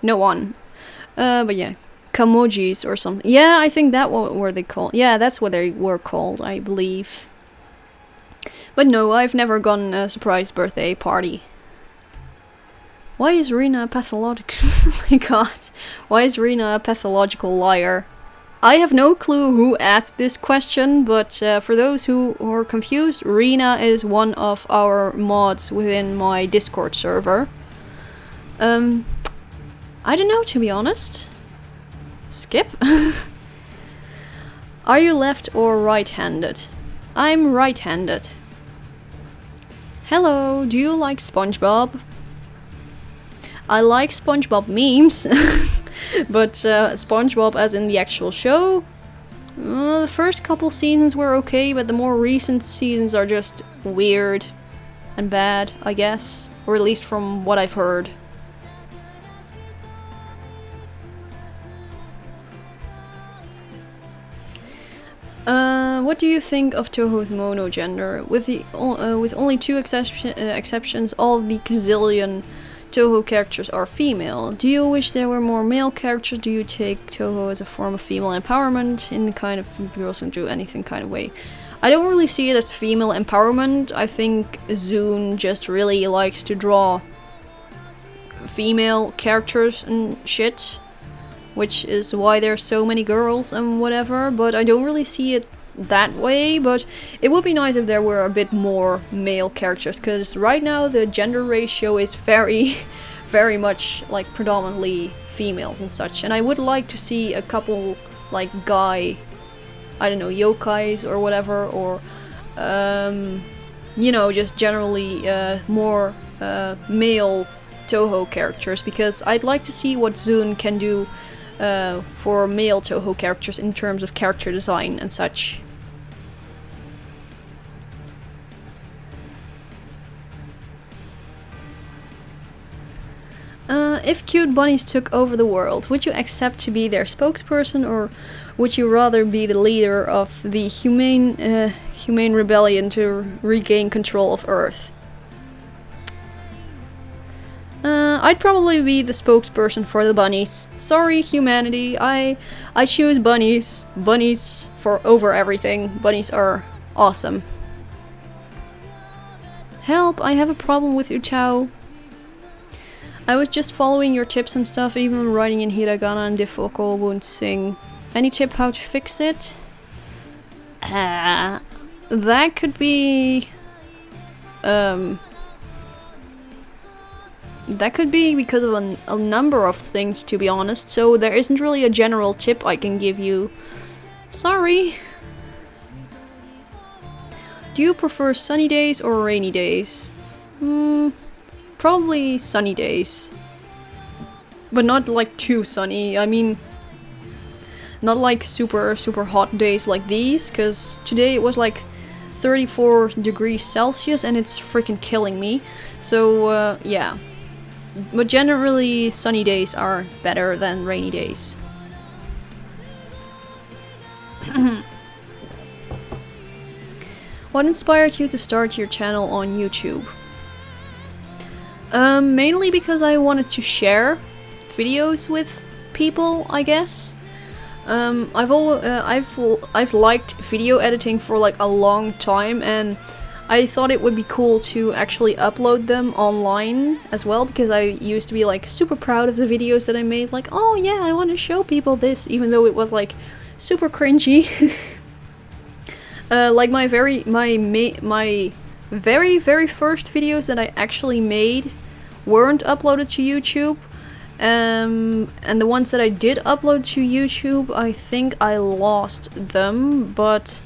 No one. But yeah, Kamojis or something. Yeah, I think that what were they called. Yeah, that's what they were called, I believe. But no, I've never gone a surprise birthday party. Why is Rena a pathological? Oh my god. Why is Rena a pathological liar? I have no clue who asked this question, but for those who are confused, Rena is one of our mods within my Discord server. I don't know, to be honest. Skip? Are you left or right-handed? I'm right-handed. Hello, do you like SpongeBob? I like SpongeBob memes, but SpongeBob as in the actual show? The first couple seasons were okay, but the more recent seasons are just weird and bad, I guess. Or at least from what I've heard. What do you think of Toho's monogender? With only two exceptions, all of the gazillion Toho characters are female. Do you wish there were more male characters? Do you take Toho as a form of female empowerment in the kind of girls can do anything kind of way? I don't really see it as female empowerment. I think Zune just really likes to draw female characters and shit, which is why there's so many girls and whatever, but I don't really see it that way. But it would be nice if there were a bit more male characters, because right now the gender ratio is very very much like predominantly females and such, and I would like to see a couple like guy, I don't know, yokais or whatever, or you know, just generally more male Toho characters, because I'd like to see what Zune can do for male Toho characters in terms of character design and such. If cute bunnies took over the world, would you accept to be their spokesperson, or would you rather be the leader of the humane rebellion to regain control of Earth? I'd probably be the spokesperson for the bunnies. Sorry, humanity. I choose bunnies. Bunnies for over everything. Bunnies are awesome. Help! I have a problem with Quu. I was just following your tips and stuff, even writing in hiragana and difficult won't sing. Any tip how to fix it? That could be... that could be because of a number of things, to be honest, so there isn't really a general tip I can give you. Sorry. Do you prefer sunny days or rainy days? Probably sunny days. But not like too sunny. I mean, not like super hot days like these, because today it was like 34 degrees Celsius and it's freaking killing me. So yeah. But generally sunny days are better than rainy days. What inspired you to start your channel on YouTube? Mainly because I wanted to share videos with people, I guess. I've liked video editing for like a long time, and I thought it would be cool to actually upload them online as well, because I used to be like super proud of the videos that I made, like, oh yeah, I want to show people this, even though it was like super cringy. Like my very first videos that I actually made weren't uploaded to YouTube, and the ones that I did upload to YouTube, I think I lost them, but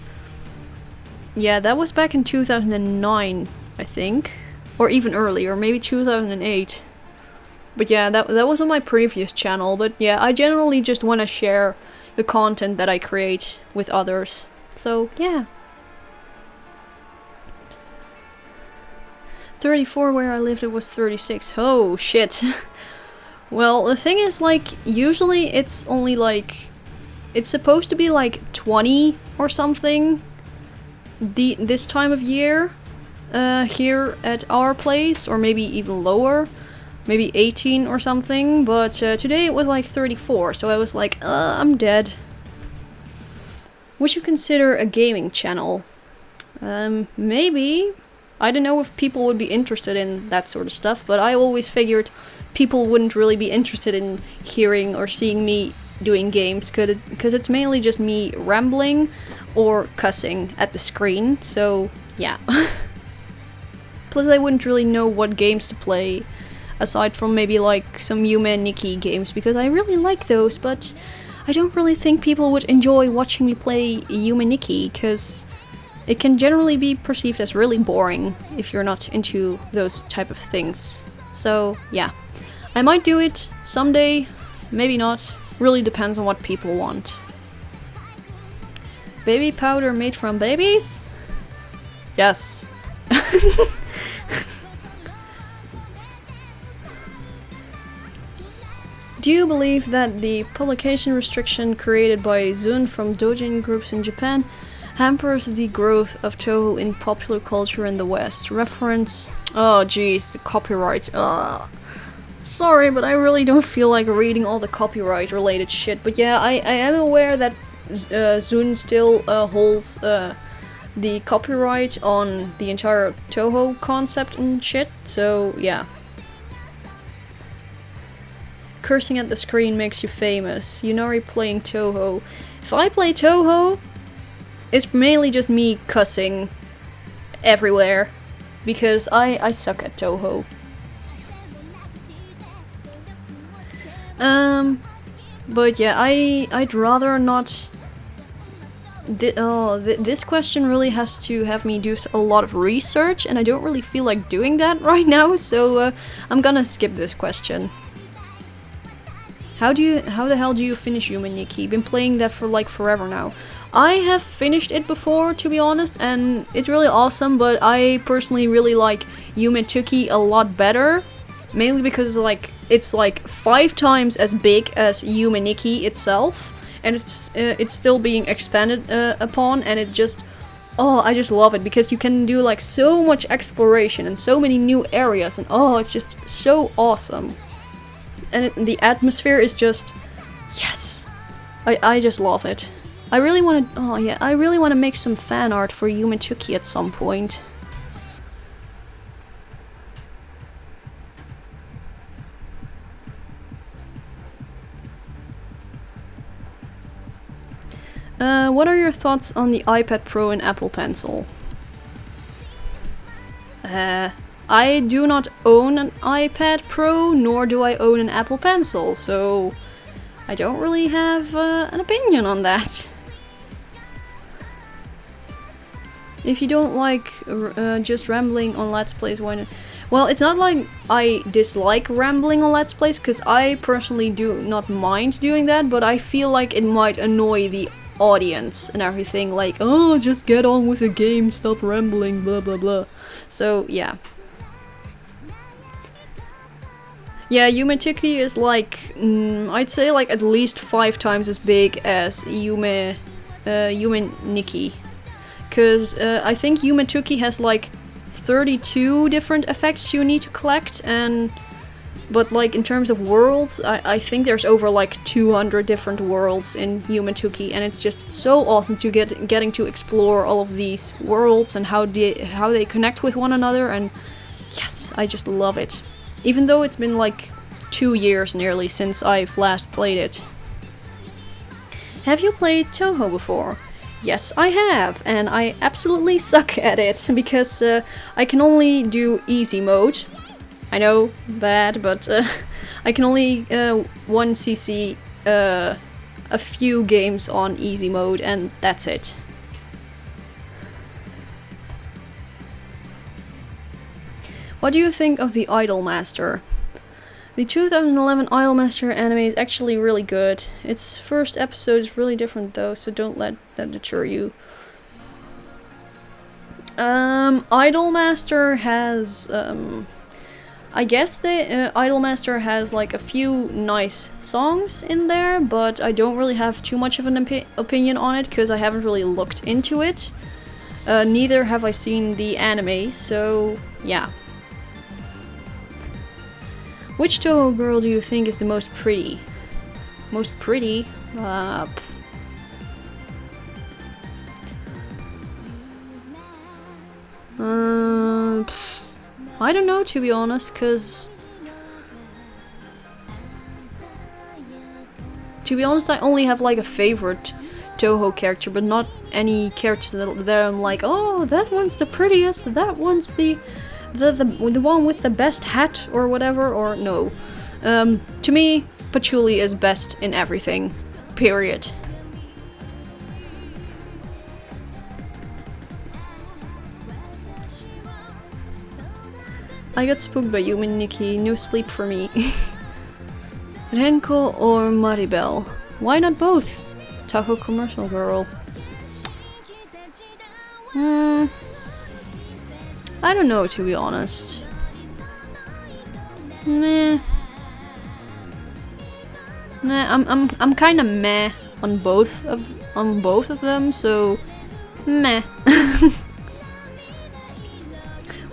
yeah, that was back in 2009, I think, or even earlier, maybe 2008. But yeah, that was on my previous channel. But yeah, I generally just want to share the content that I create with others. So yeah. 34 where I lived, it was 36. Oh shit. Well, the thing is, like, usually it's only like, it's supposed to be like 20 or something this time of year here at our place, or maybe even lower, maybe 18 or something, but today it was like 34, so I was like, I'm dead. Would you consider a gaming channel? Maybe. I don't know if people would be interested in that sort of stuff, but I always figured people wouldn't really be interested in hearing or seeing me doing games, because it's mainly just me rambling or cussing at the screen, so yeah. Plus I wouldn't really know what games to play, aside from maybe like some Yume Nikki games, because I really like those, but I don't really think people would enjoy watching me play Yume Nikki, because it can generally be perceived as really boring if you're not into those type of things. So yeah, I might do it someday, maybe not, really depends on what people want. Baby powder made from babies? Yes. Do you believe that the publication restriction created by Zune from doujin groups in Japan hampers the growth of Toho in popular culture in the West. Reference... Oh jeez, the copyright. Sorry, but I really don't feel like reading all the copyright related shit. But yeah, I am aware that Zune still holds the copyright on the entire Toho concept and shit, so yeah. Cursing at the screen makes you famous. Yunari playing Toho. If I play Toho, it's mainly just me cussing everywhere, because I suck at Toho. But yeah, I'd rather not... this question really has to have me do a lot of research, and I don't really feel like doing that right now, so I'm gonna skip this question. How the hell do you finish Yume Nikki? Been playing that for like forever now. I have finished it before, to be honest, and it's really awesome, but I personally really like Yume Tuki a lot better. Mainly because like it's like 5 times as big as Yume Nikki itself. And it's still being expanded upon, and it just... Oh, I just love it, because you can do like so much exploration and so many new areas, and oh, it's just so awesome. And the atmosphere is just... Yes! I just love it. I really want to... Oh yeah, I really want to make some fan art for Yume Tuki at some point. What are your thoughts on the iPad Pro and Apple Pencil? I do not own an iPad Pro, nor do I own an Apple Pencil, so I don't really have an opinion on that. If you don't like just rambling on Let's Plays, why not? Well, it's not like I dislike rambling on Let's Plays, because I personally do not mind doing that, but I feel like it might annoy the audience and everything, like, oh, just get on with the game, stop rambling, blah blah blah. So yeah. Yeah, Yume Tuki is like, I'd say like at least 5 times as big as Yume Nikki. Because I think Yume Tuki has like 32 different effects you need to collect, but like in terms of worlds, I think there's over like 200 different worlds in Yume Tuki, and it's just so awesome to getting to explore all of these worlds and how they connect with one another, and yes, I just love it. Even though it's been like 2 years nearly since I've last played it. Have you played Toho before? Yes, I have, and I absolutely suck at it, because I can only do easy mode. I know, bad, but I can only 1cc a few games on easy mode, and that's it. What do you think of the Idolmaster? The 2011 Idolmaster anime is actually really good. Its first episode is really different though, so don't let that deter you. Idolmaster has, I guess the Idolmaster has like a few nice songs in there, but I don't really have too much of an opinion on it because I haven't really looked into it. Neither have I seen the anime, so yeah. Which Toho girl do you think is the most pretty? Most pretty? I don't know, to be honest, because... To be honest, I only have like a favorite Toho character, but not any characters that I'm like, oh, that one's the prettiest, that one's the one with the best hat or whatever, or no. To me, Patchouli is best in everything. Period. I got spooked by Yume Nikki, no sleep for me. Renko or Maribel? Why not both? Taco commercial girl. I don't know, to be honest. Meh. I'm kind of meh on both of them, so Meh.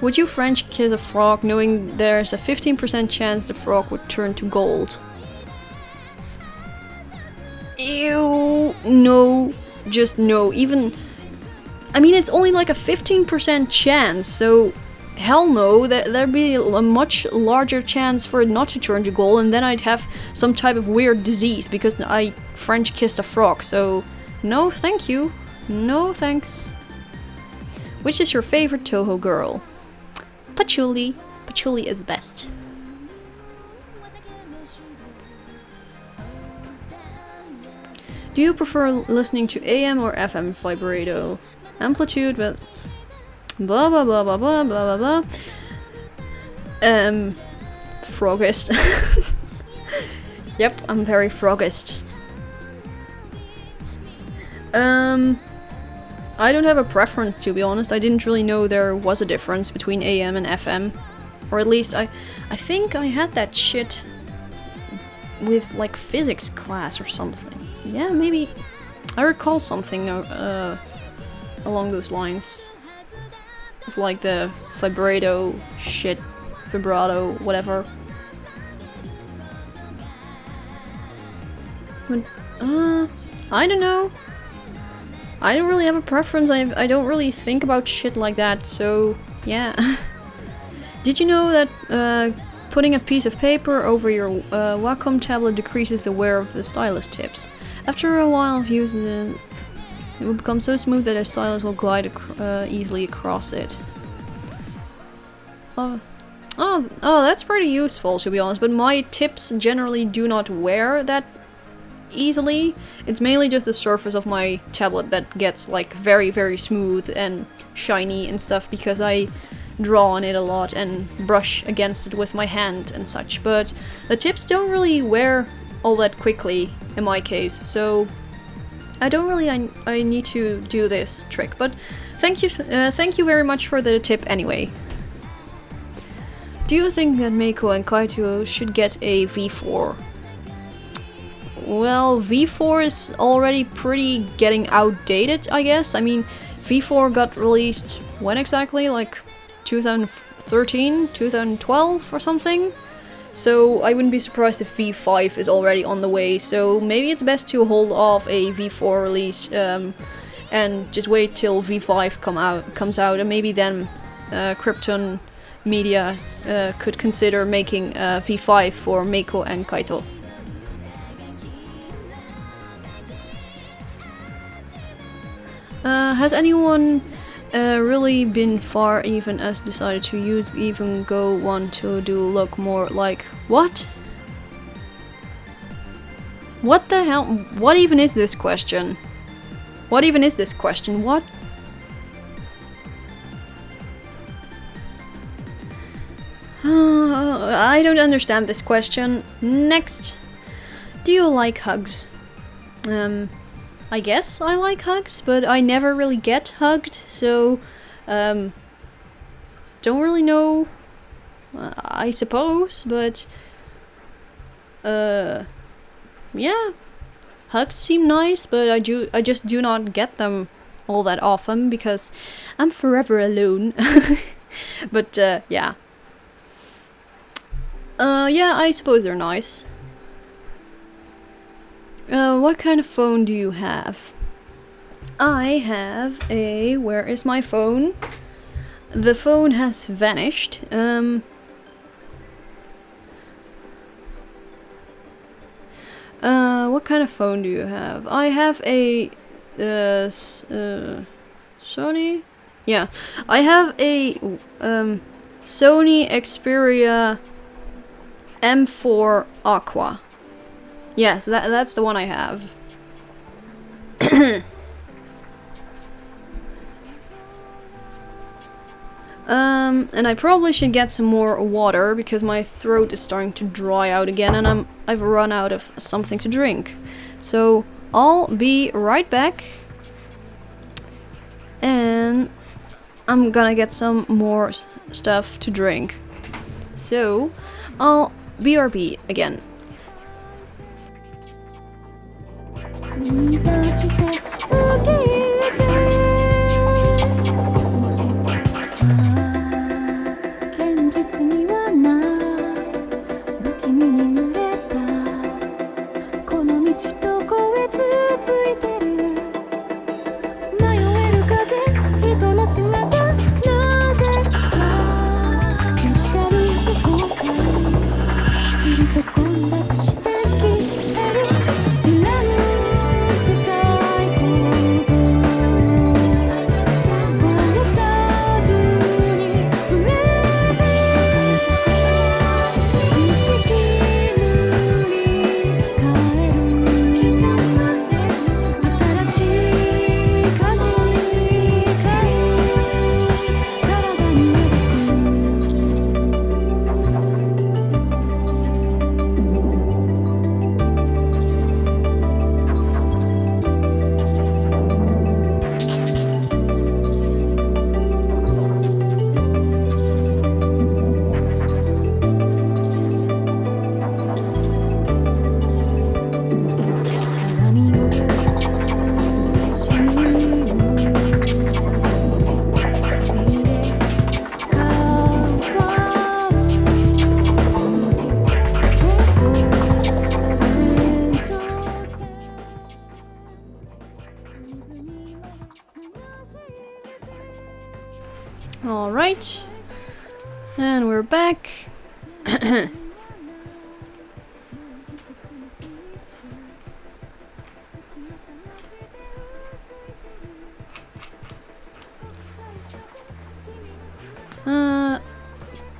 Would you French kiss a frog knowing there's a 15% chance the frog would turn to gold? Ew, no, just no. Even, I mean, it's only like a 15% chance, so hell no, there'd be a much larger chance for it not to turn to gold, and then I'd have some type of weird disease because I French kissed a frog, so no thank you. No thanks. Which is your favorite Toho girl? Patchouli. Patchouli is best. Do you prefer listening to AM or FM vibrato? Amplitude, but blah blah blah blah blah blah blah blah. Frogist. Yep, I'm very frogist. I don't have a preference, to be honest. I didn't really know there was a difference between AM and FM. Or at least I think I had that shit with like physics class or something. Yeah, maybe. I recall something along those lines. Of like the vibrato shit, vibrato, whatever. But, I don't know. I don't really have a preference. I don't really think about shit like that, so yeah. Did you know that putting a piece of paper over your Wacom tablet decreases the wear of the stylus tips? After a while of using it will become so smooth that a stylus will glide easily across it. Oh, that's pretty useful, to be honest, but my tips generally do not wear that easily. It's mainly just the surface of my tablet that gets like very, very smooth and shiny and stuff because I draw on it a lot and brush against it with my hand and such, but the tips don't really wear all that quickly in my case, so I don't really I need to do this trick, but thank you very much for the tip anyway. Do you think that Meiko and Kaito should get a V4? Well, V4 is already pretty getting outdated, I guess. I mean, V4 got released when exactly? Like 2013, 2012 or something? So I wouldn't be surprised if V5 is already on the way, so maybe it's best to hold off a V4 release and just wait till V5 comes out, and maybe then Krypton Media could consider making V5 for Meiko and Kaito. Has anyone really been far even as decided to use even go one to do look more like what? What the hell? What even is this question? What even is this question? What? I don't understand this question. Next. Do you like hugs? I guess I like hugs, but I never really get hugged, so don't really know. I suppose, but yeah, hugs seem nice, but I just do not get them all that often because I'm forever alone. But yeah. Yeah, I suppose they're nice. What kind of phone do you have? I have a... Where is my phone? The phone has vanished. What kind of phone do you have? I have a... Sony? Yeah. I have a... Sony Xperia M4 Aqua. Yes, that's the one I have. And I probably should get some more water because my throat is starting to dry out again and I've run out of something to drink. So I'll be right back and I'm gonna get some more stuff to drink. So I'll BRB again. Alright. And we're back.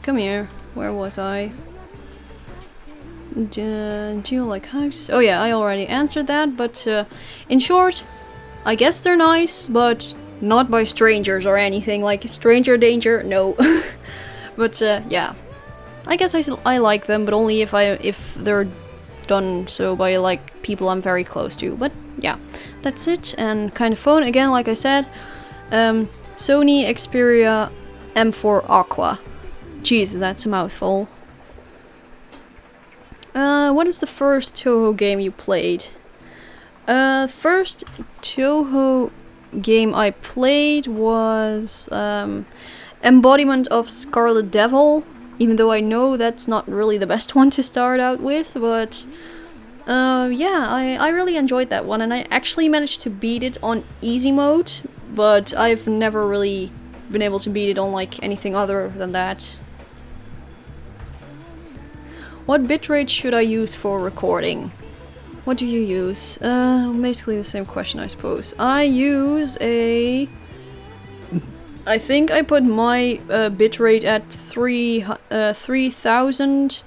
Come here. Where was I? Do you like hugs? Oh yeah, I already answered that, but in short, I guess they're nice, but not by strangers or anything, like stranger danger, no. But yeah, I guess I like them, but only if they're done so by like people I'm very close to. But yeah, that's it. And kind of phone again, like I said, Sony Xperia M4 Aqua. Jesus, that's a mouthful. What is the first Toho game you played? First Toho game I played was Embodiment of Scarlet Devil, even though I know that's not really the best one to start out with, but yeah, I really enjoyed that one, and I actually managed to beat it on easy mode, but I've never really been able to beat it on like anything other than that. What bitrate should I use for recording? What do you use? Basically the same question, I suppose. I use a... I think I put my bitrate at 3000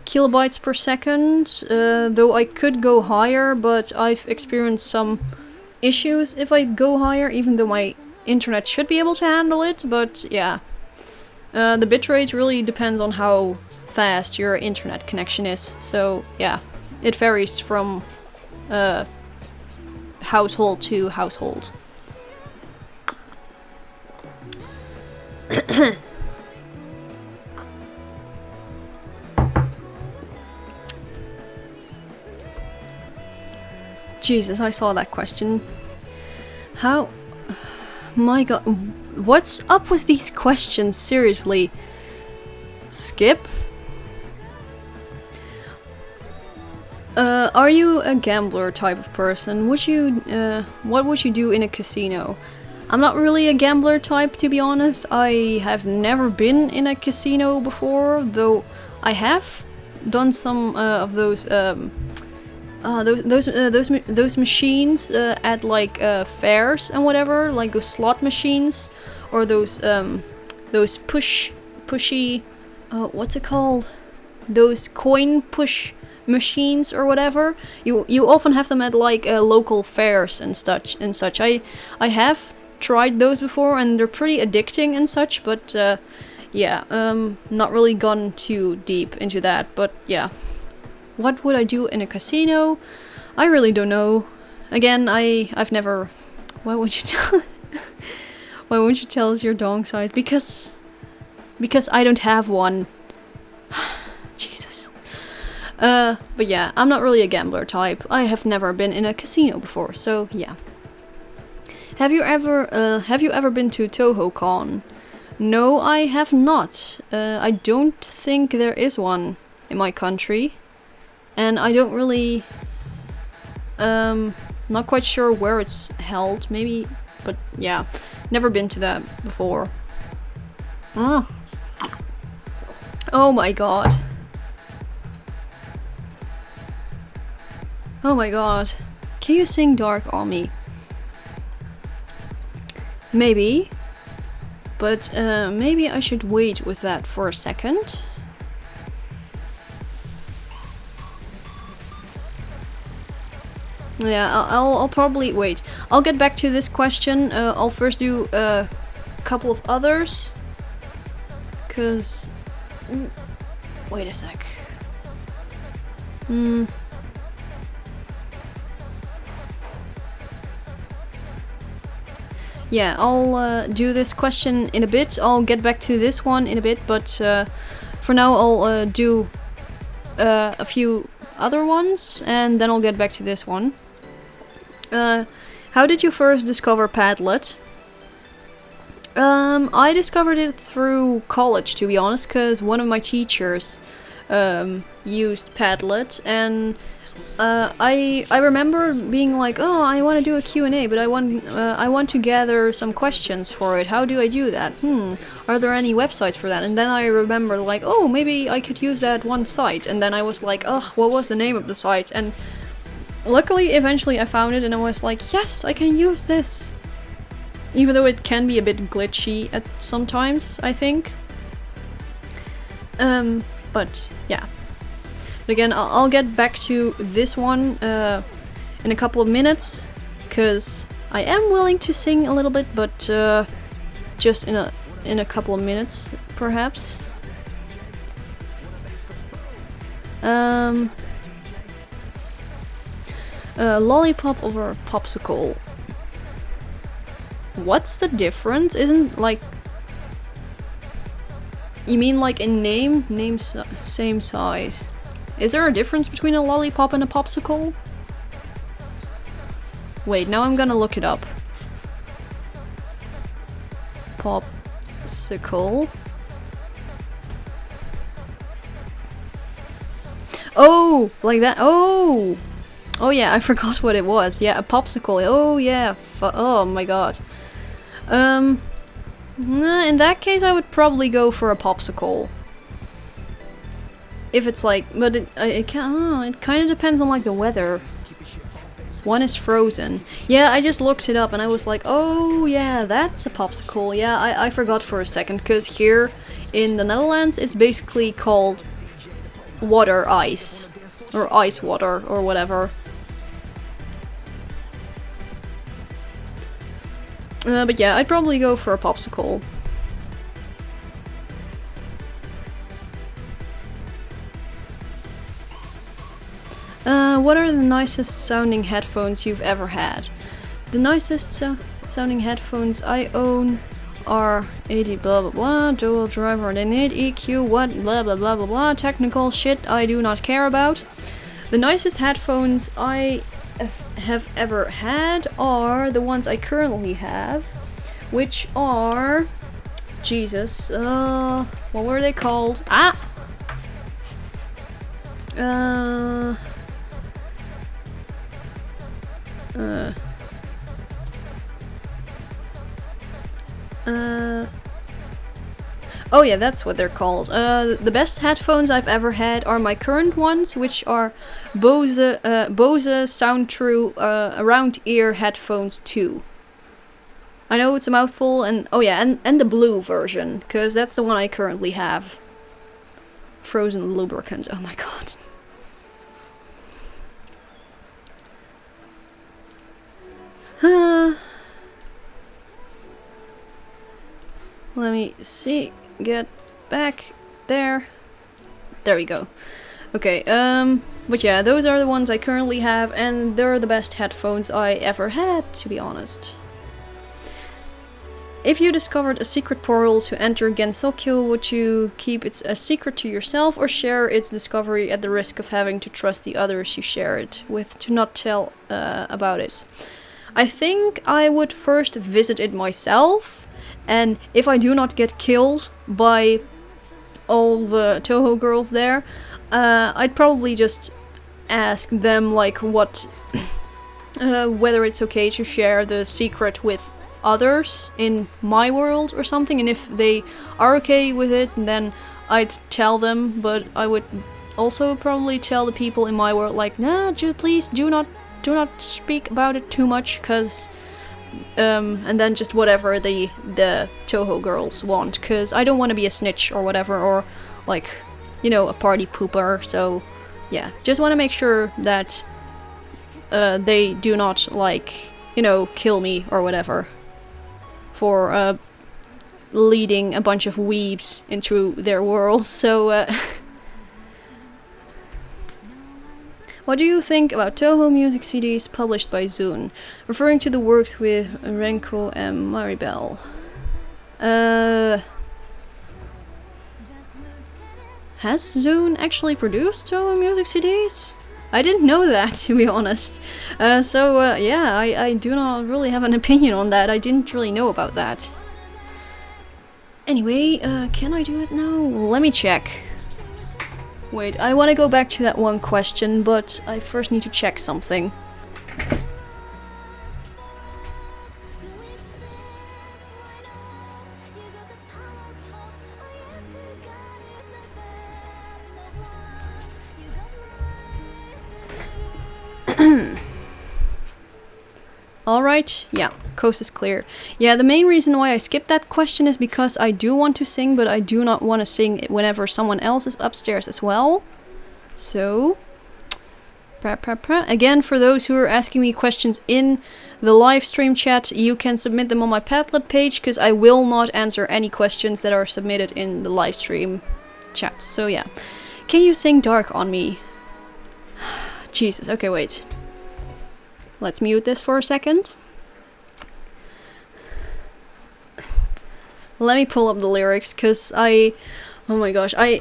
kilobytes per second, though I could go higher, but I've experienced some issues if I go higher, even though my internet should be able to handle it, but yeah. The bitrate really depends on how fast your internet connection is, so yeah, it varies from household to household. Jesus, I saw that question. How? My god, what's up with these questions, seriously? Skip? Are you a gambler type of person? Would you, what would you do in a casino? I'm not really a gambler type, to be honest. I have never been in a casino before, though I have done some of those machines at like fairs and whatever, like those slot machines, or those pushy, what's it called? Those coin push machines or whatever. You often have them at like local fairs and such. I have tried those before, and they're pretty addicting and such, but yeah, not really gone too deep into that. But yeah, what would I do in a casino? I really don't know. Again, I've never... Why would you tell... Why won't you tell us your dong size? Because I don't have one. Jesus. But yeah, I'm not really a gambler type. I have never been in a casino before, so yeah. Have you ever been to TohoCon? No, I have not. I don't think there is one in my country, and I don't really, not quite sure where it's held. Maybe, but yeah, never been to that before. Oh my god. Oh my god. Can you sing Dark on Me? Maybe. But maybe I should wait with that for a second. Yeah, I'll probably wait. I'll get back to this question. I'll first do a couple of others. Cause... wait a sec. Yeah, I'll do this question in a bit. I'll get back to this one in a bit, but for now I'll do a few other ones, and then I'll get back to this one. How did you first discover Padlet? I discovered it through college, to be honest, because one of my teachers used Padlet, and I remember being like, oh, I want to do a Q&A, but I want to gather some questions for it. How do I do that? Are there any websites for that? And then I remember like, oh, maybe I could use that one site. And then I was like, oh, what was the name of the site? And luckily, eventually I found it and I was like, yes, I can use this. Even though it can be a bit glitchy at sometimes, I think. But yeah. But again, I'll get back to this one in a couple of minutes, because I am willing to sing a little bit, but just in a couple of minutes, perhaps. Lollipop over popsicle. What's the difference? Isn't like... You mean like in name? Same size. Is there a difference between a lollipop and a popsicle? Wait, now I'm gonna look it up. Popsicle. Oh, like that. Oh! Oh yeah, I forgot what it was. Yeah, a popsicle. Oh yeah. Oh my god. In that case I would probably go for a popsicle. If it's like, but it kind of depends on like the weather. One is frozen. Yeah, I just looked it up and I was like, oh yeah, that's a popsicle. Yeah, I forgot for a second, because here in the Netherlands it's basically called water ice. Or ice water, or whatever. But yeah, I'd probably go for a popsicle. What are the nicest sounding headphones you've ever had? The nicest sounding headphones I own are 80 blah blah blah, dual driver, they need EQ, what blah blah blah blah blah, technical shit I do not care about. The nicest headphones I have ever had are the ones I currently have, which are... Jesus, what were they called? Oh yeah, that's what they're called. The best headphones I've ever had are my current ones, which are Bose Soundtrue Around Ear Headphones 2. I know it's a mouthful, and oh yeah, and the blue version, because that's the one I currently have. Frozen lubricant, oh my god. Let me see. Get back there. There we go. Okay, but yeah, those are the ones I currently have, and they're the best headphones I ever had, to be honest. If you discovered a secret portal to enter Gensokyo, would you keep it a secret to yourself or share its discovery at the risk of having to trust the others you share it with to not tell about it? I think I would first visit it myself, and if I do not get killed by all the Toho girls there, I'd probably just ask them like what, whether it's okay to share the secret with others in my world or something, and if they are okay with it, then I'd tell them, but I would also probably tell the people in my world like, nah, please do not speak about it too much, cause and then just whatever the Toho girls want, cause I don't want to be a snitch or whatever, or like, you know, a party pooper. So yeah, just want to make sure that they do not, like, you know, kill me or whatever for leading a bunch of weebs into their world. So what do you think about Toho music CDs published by Zune, referring to the works with Renko and Maribel? Has Zune actually produced Toho music CDs? I didn't know that, to be honest. Yeah, I do not really have an opinion on that. I didn't really know about that. Anyway, can I do it now? Let me check. Wait, I want to go back to that one question, but I first need to check something. Alright, yeah, coast is clear. Yeah, the main reason why I skipped that question is because I do want to sing, but I do not want to sing whenever someone else is upstairs as well. So, again, for those who are asking me questions in the live stream chat, you can submit them on my Padlet page, because I will not answer any questions that are submitted in the live stream chat. So yeah, can you sing Dark on Me? Jesus, okay, wait. Let's mute this for a second. Let me pull up the lyrics, because oh my gosh, I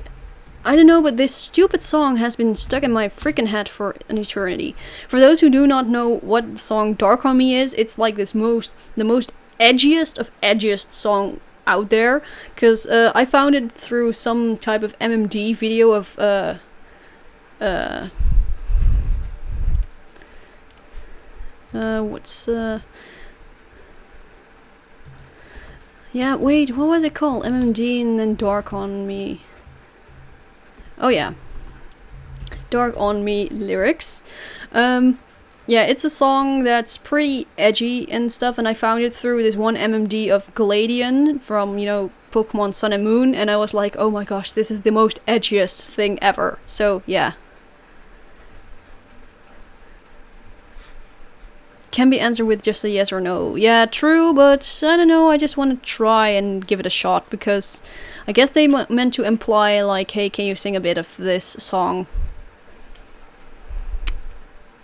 don't know, but this stupid song has been stuck in my freaking head for an eternity. For those who do not know what the song Dark on Me is, it's like the most edgiest of edgiest song out there, because I found it through some type of MMD video of yeah, wait, what was it called? MMD and then Dark on Me. Oh yeah. Dark on Me lyrics. Yeah, it's a song that's pretty edgy and stuff, and I found it through this one MMD of Gladion from, you know, Pokemon Sun and Moon, and I was like, oh my gosh, this is the most edgiest thing ever. So, yeah. Can be answered with just a yes or no. Yeah, true, but I don't know, I just want to try and give it a shot, because I guess they meant to imply, like, hey, can you sing a bit of this song?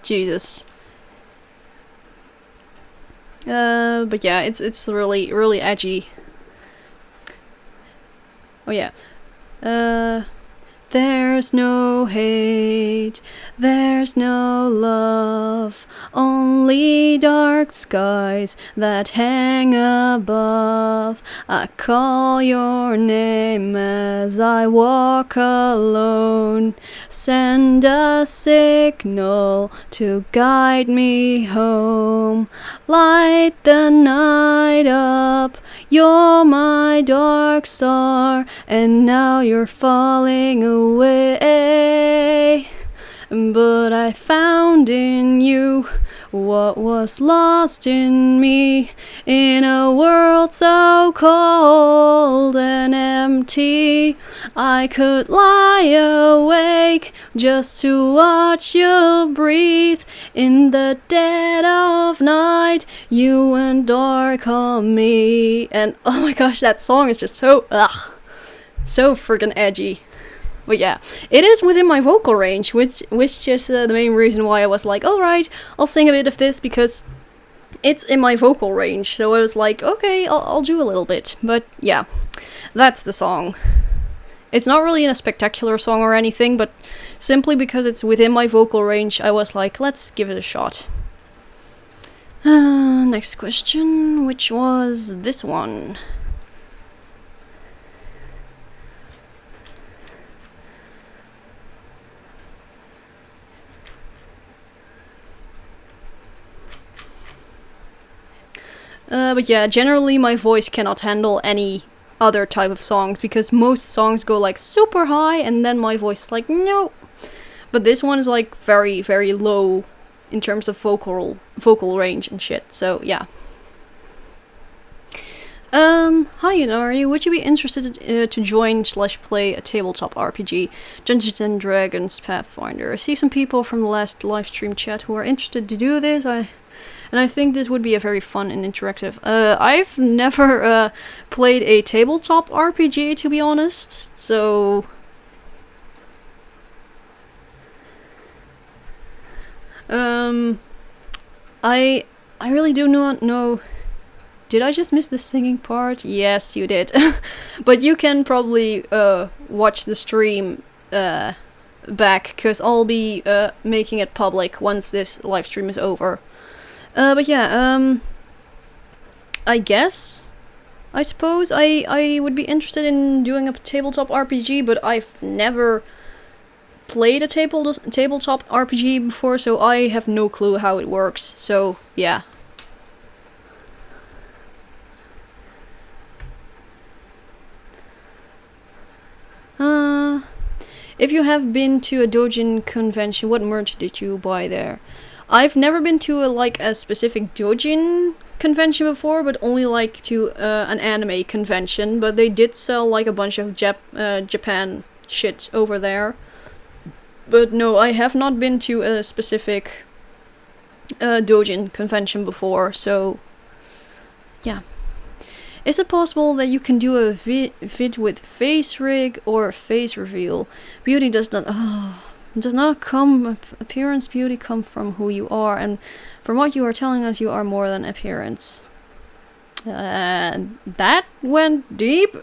Jesus. But yeah, it's really, really edgy. Oh yeah. There's no hate, there's no love, only dark skies that hang above. I call your name as I walk alone. Send a signal to guide me home. Light the night up, you're my dark star, and now you're falling away. But I found in you what was lost in me, in a world so cold and empty. I could lie awake just to watch you breathe. In the dead of night, you went dark on me. And oh my gosh, that song is just so so freaking edgy. But yeah, it is within my vocal range, which is the main reason why I was like, alright, I'll sing a bit of this, because it's in my vocal range. So I was like, okay, I'll do a little bit. But yeah, that's the song. It's not really a spectacular song or anything, but simply because it's within my vocal range, I was like, let's give it a shot. Next question, which was this one. But yeah, generally my voice cannot handle any other type of songs, because most songs go like super high and then my voice is like, no. But this one is like very, very low in terms of vocal range and shit, so yeah. Hi Inari, would you be interested to join/play a tabletop RPG, Dungeons and Dragons Pathfinder? I see some people from the last live stream chat who are interested to do this, and I think this would be a very fun and interactive. I've never played a tabletop RPG, to be honest, so I really do not know. Did I just miss the singing part? Yes, you did. But you can probably watch the stream back, because I'll be making it public once this live stream is over. But yeah, I suppose I would be interested in doing a tabletop RPG, but I've never played a tabletop RPG before, so I have no clue how it works. So yeah. If you have been to a doujin convention, what merch did you buy there? I've never been to a specific doujin convention before, but only like to an anime convention. But they did sell like a bunch of Japan shit over there. But no, I have not been to a specific doujin convention before, so yeah. Is it possible that you can do a vid with face rig or face reveal? Beauty does not come, appearance beauty come from who you are, and from what you are telling us, you are more than appearance. That went deep.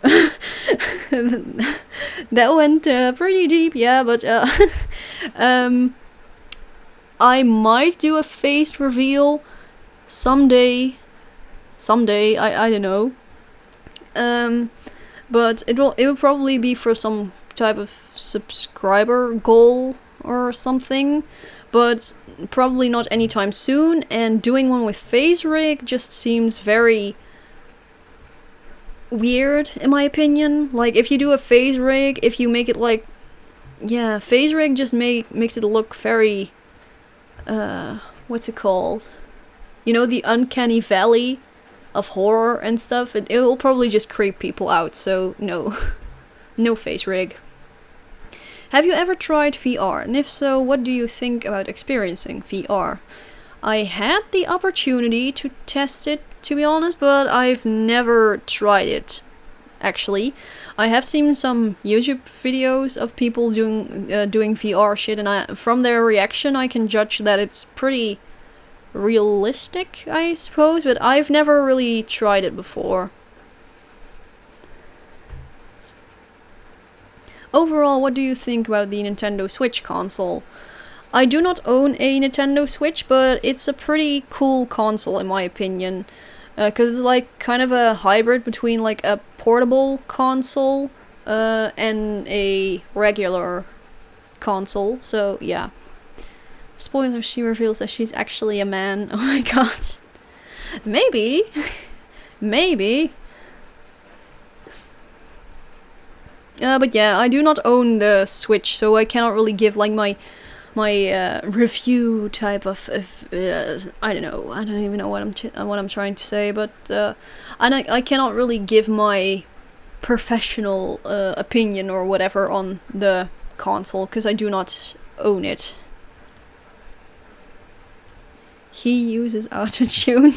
That went pretty deep, yeah, but I might do a face reveal someday, I don't know. But it will probably be for some type of subscriber goal or something, but probably not anytime soon. And doing one with face rig just seems very weird, in my opinion. Like, if you do a face rig, if you make it like, yeah, face rig just makes it look very, what's it called? You know, the uncanny valley of horror and stuff. It will probably just creep people out, so no. No face rig. Have you ever tried VR? And if so, what do you think about experiencing VR? I had the opportunity to test it, to be honest, but I've never tried it, actually. I have seen some YouTube videos of people doing VR shit, and from their reaction I can judge that it's pretty realistic, I suppose, but I've never really tried it before. Overall, what do you think about the Nintendo Switch console? I do not own a Nintendo Switch, but it's a pretty cool console in my opinion, because it's like kind of a hybrid between like a portable console and a regular console, so yeah. Spoiler, she reveals that she's actually a man. Oh my god. Maybe. Maybe. But yeah, I do not own the Switch, so I cannot really give like my review type of I don't know. I don't even know what I'm trying to say, but I cannot really give my professional opinion or whatever on the console because I do not own it. He uses autotune.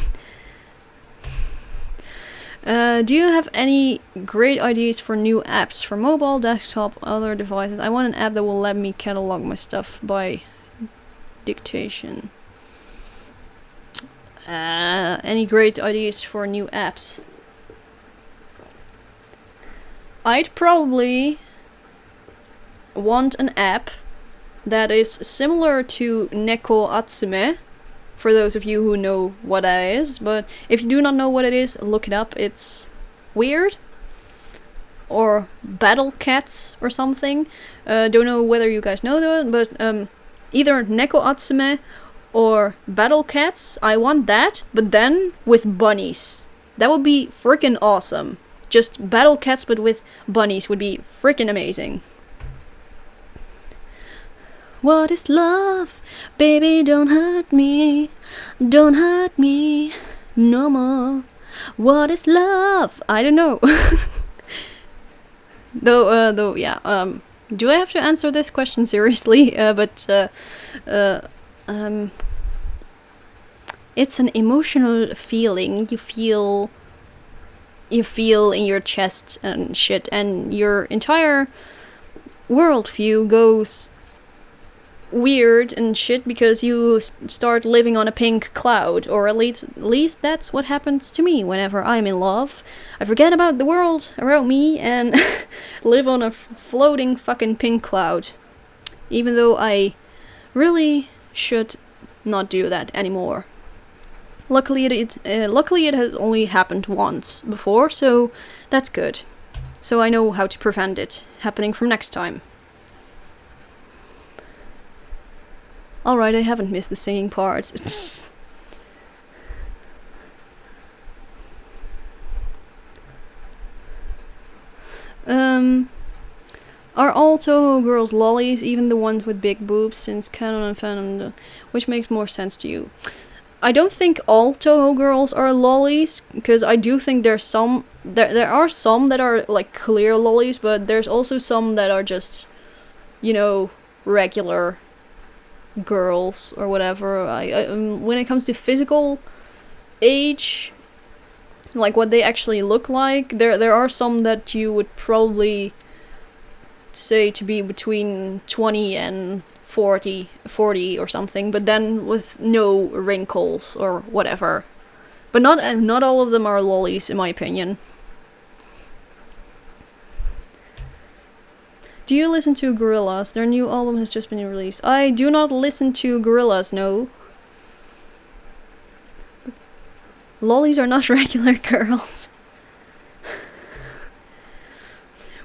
Do you have any great ideas for new apps for mobile, desktop, other devices? I want an app that will let me catalog my stuff by dictation. Any great ideas for new apps? I'd probably want an app that is similar to Neko Atsume. For those of you who know what that is, but if you do not know what it is, look it up. It's weird. Or Battle Cats or something. Don't know whether you guys know that, but either Neko Atsume or Battle Cats. I want that, but then with bunnies. That would be freaking awesome. Just Battle Cats, but with bunnies would be freaking amazing. What is love? Baby, don't hurt me. Don't hurt me no more. What is love? I don't know. Though, yeah. Do I have to answer this question seriously? It's an emotional feeling you feel in your chest and shit, and your entire worldview goes weird and shit because you start living on a pink cloud, or at least that's what happens to me whenever I'm in love. I forget about the world around me and live on a floating fucking pink cloud, even though I really should not do that anymore. Luckily it has only happened once before, so that's good. So I know how to prevent it happening from next time. Alright, I haven't missed the singing part. Are all Toho girls lollies, even the ones with big boobs, since canon and fandom, which makes more sense to you? I don't think all Toho girls are lollies, because I do think there's some, there are some that are like clear lollies, but there's also some that are just, you know, regular girls or whatever. When it comes to physical age, like what they actually look like, there are some that you would probably say to be between 20 and 40 or something, but then with no wrinkles or whatever. But not all of them are lollies, in my opinion. Do you listen to Gorillaz? Their new album has just been released. I do not listen to Gorillaz, no. Lollies are not regular girls.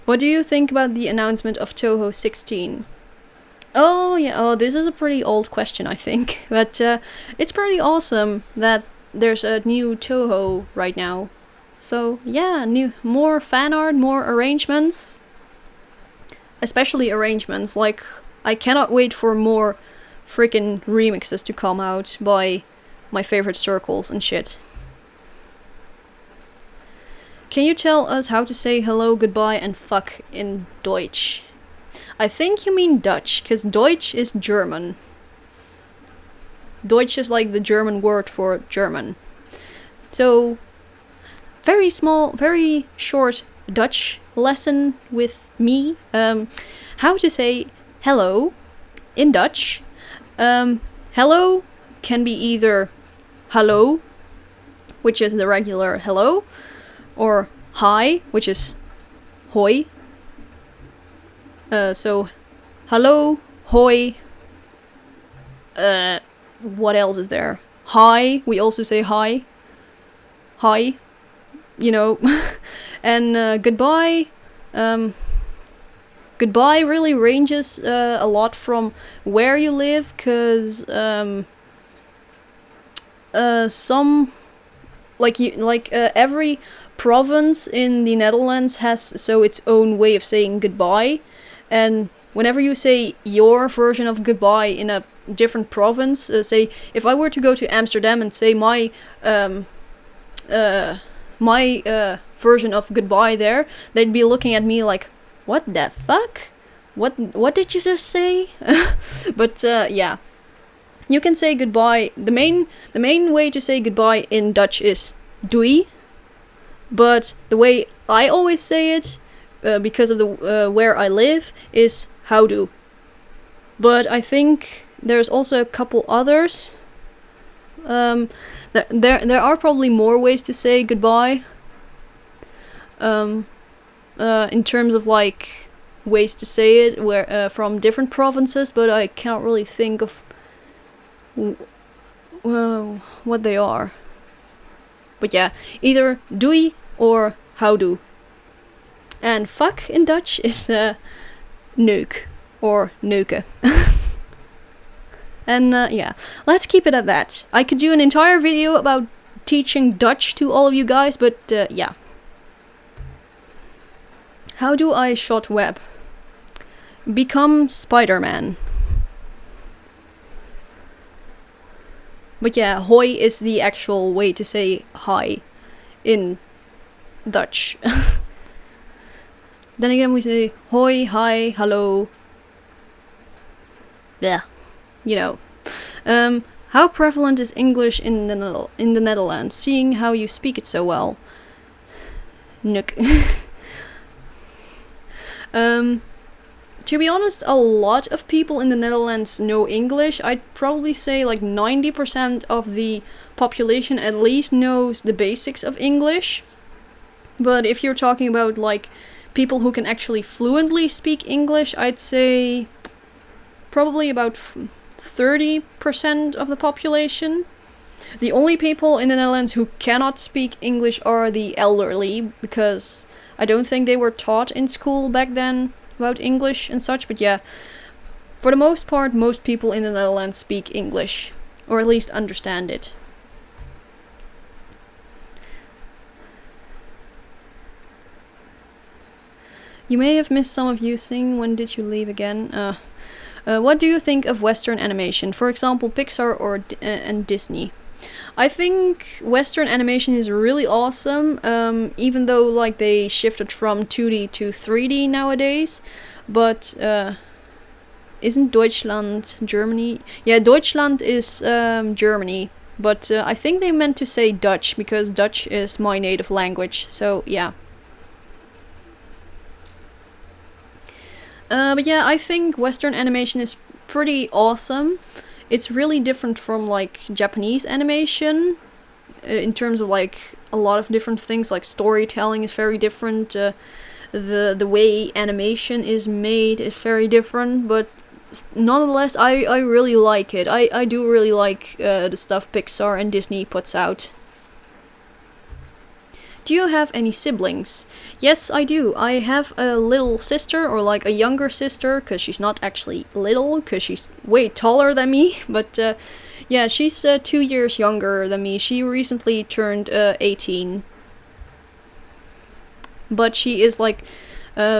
What do you think about the announcement of Toho 16? Oh yeah, oh this is a pretty old question, I think. But it's pretty awesome that there's a new Toho right now. So yeah, more fan art, more arrangements. Especially arrangements, like I cannot wait for more freaking remixes to come out by my favorite circles and shit. Can you tell us how to say hello, goodbye, and fuck in Deutsch? I think you mean Dutch, because Deutsch is German. Deutsch is like the German word for German. So, very small, very short Dutch lesson with me. How to say hello in Dutch. Hello can be either hallo, which is the regular hello, or hi, which is hoi. So, hallo, hoi. What else is there? Hi, we also say hi. Hi, you know. And goodbye. Goodbye really ranges a lot from where you live, because some, every province in the Netherlands has its own way of saying goodbye, and whenever you say your version of goodbye in a different province, say if I were to go to Amsterdam and say my version of goodbye there, they'd be looking at me like, what the fuck? What did you just say? But yeah, you can say goodbye. The main way to say goodbye in Dutch is doei. But the way I always say it, because of the where I live, is houdoe. But I think there's also a couple others. There are probably more ways to say goodbye. In terms of like ways to say it, where from different provinces, but I can't really think of what they are. But yeah, either doei or houdoe. And fuck in Dutch is neuk or neuke. And yeah, let's keep it at that. I could do an entire video about teaching Dutch to all of you guys, but yeah. How do I shot web? Become Spider-Man. But yeah, hoi is the actual way to say hi in Dutch. Then again we say hoi, hi, hello. Yeah, you know. How prevalent is English in the Netherlands, seeing how you speak it so well? Nuk. To be honest, a lot of people in the Netherlands know English. I'd probably say like 90% of the population at least knows the basics of English. But if you're talking about like people who can actually fluently speak English, I'd say probably about 30% of the population. The only people in the Netherlands who cannot speak English are the elderly, because I don't think they were taught in school back then about English and such. But yeah, For the most part, most people in the Netherlands speak English, or at least understand it. You may have missed some of you sing. When did you leave again? What do you think of Western animation? For example, Pixar or and Disney. I think Western animation is really awesome, even though like they shifted from 2D to 3D nowadays. But isn't Deutschland Germany? Yeah, Deutschland is Germany. But I think they meant to say Dutch, because Dutch is my native language. So yeah. But yeah, I think Western animation is pretty awesome. It's really different from like Japanese animation in terms of like a lot of different things. Like storytelling is very different. The way animation is made is very different. But nonetheless, I really like it. I do really like the stuff Pixar and Disney puts out. Do you have any siblings? Yes, I do. I have a little sister, or like a younger sister, because she's not actually little, because she's way taller than me. But yeah, she's 2 years younger than me. She recently turned 18. But she is like,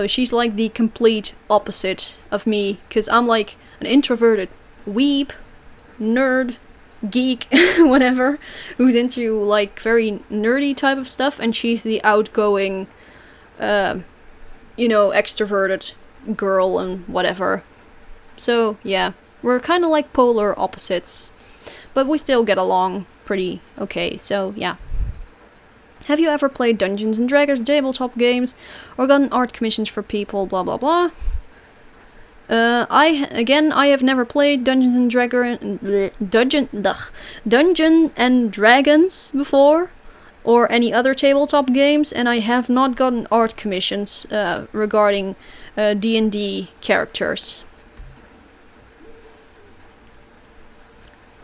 she's like the complete opposite of me, because I'm like an introverted weeb, nerd, geek, whatever, who's into like very nerdy type of stuff, and she's the outgoing, you know, extroverted girl and whatever. So yeah, we're kind of like polar opposites, but we still get along pretty okay. So yeah. Have you ever played Dungeons and Dragons tabletop games or gotten art commissions for people? Blah blah blah. I have never played Dungeons and Dragons before, or any other tabletop games, and I have not gotten art commissions regarding D&D characters.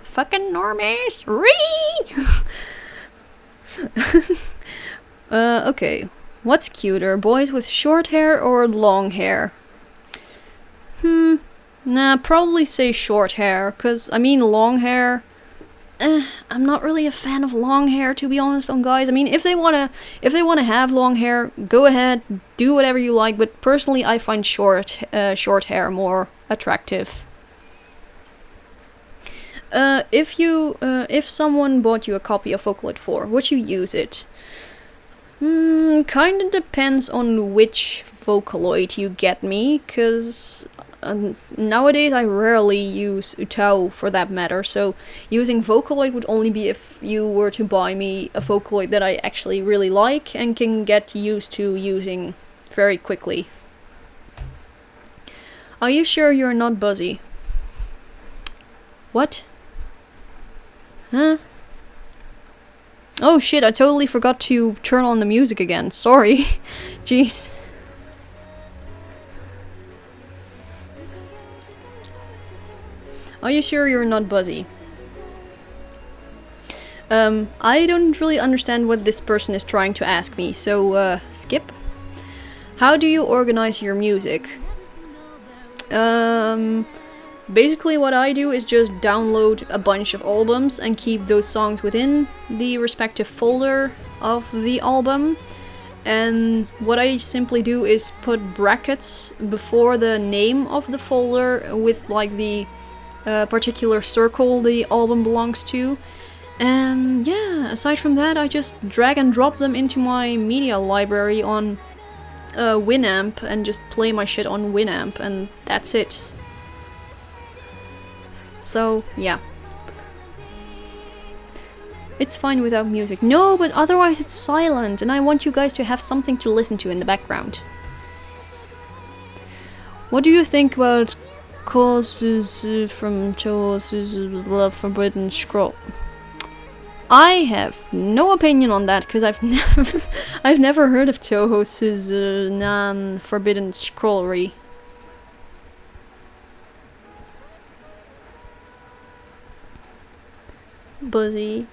Fucking normies! Okay. What's cuter, boys with short hair or long hair? Nah, probably say short hair, cause I mean long hair, I'm not really a fan of long hair, to be honest, on guys. I mean, if they wanna have long hair, go ahead, do whatever you like, but personally I find short hair more attractive. If someone bought you a copy of Vocaloid 4, would you use it? Kinda depends on which Vocaloid you get me, cause nowadays I rarely use Utao for that matter, so using Vocaloid would only be if you were to buy me a Vocaloid that I actually really like and can get used to using very quickly. Are you sure you're not Buzzy? What? Huh? Oh shit, I totally forgot to turn on the music again. Sorry. Jeez. Are you sure you're not Buzzy? I don't really understand what this person is trying to ask me, so skip. How do you organize your music? Basically what I do is just download a bunch of albums and keep those songs within the respective folder of the album. And what I simply do is put brackets before the name of the folder with like the particular circle the album belongs to. And yeah, aside from that, I just drag and drop them into my media library on Winamp and just play my shit on Winamp, and that's it. So yeah, it's fine without music. No, but otherwise it's silent, and I want you guys to have something to listen to in the background. What do you think about causes from To's Love Forbidden Scroll? I have no opinion on that, because I've never heard of Toho's non-forbidden scrollery. Buzzy.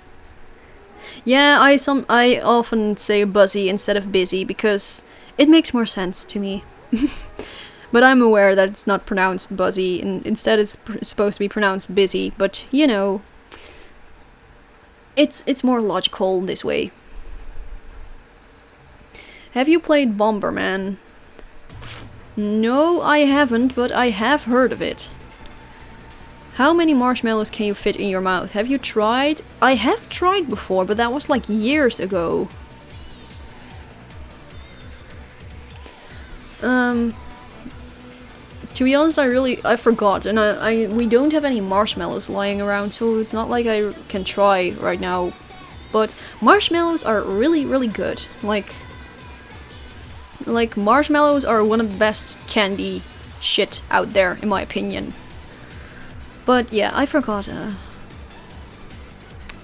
Yeah, I often say Buzzy instead of Busy because it makes more sense to me. But I'm aware that it's not pronounced buzzy, and instead it's supposed to be pronounced busy, but you know, it's more logical this way. Have you played Bomberman? No, I haven't, but I have heard of it. How many marshmallows can you fit in your mouth? Have you tried? I have tried before, but that was like years ago. To be honest, I forgot, and we don't have any marshmallows lying around, so it's not like I can try right now. But marshmallows are really, really good. Like marshmallows are one of the best candy shit out there, in my opinion. But yeah, I forgot.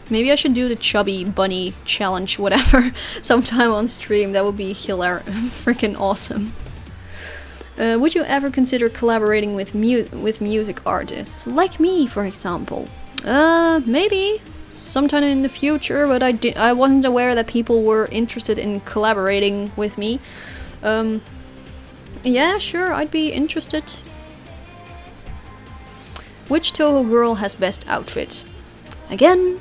Maybe I should do the chubby bunny challenge, whatever, sometime on stream. That would be hilarious, freaking awesome. Would you ever consider collaborating with music artists, like me, for example? Maybe sometime in the future, but I wasn't aware that people were interested in collaborating with me. Yeah, sure, I'd be interested. Which Toho girl has best outfit? Again,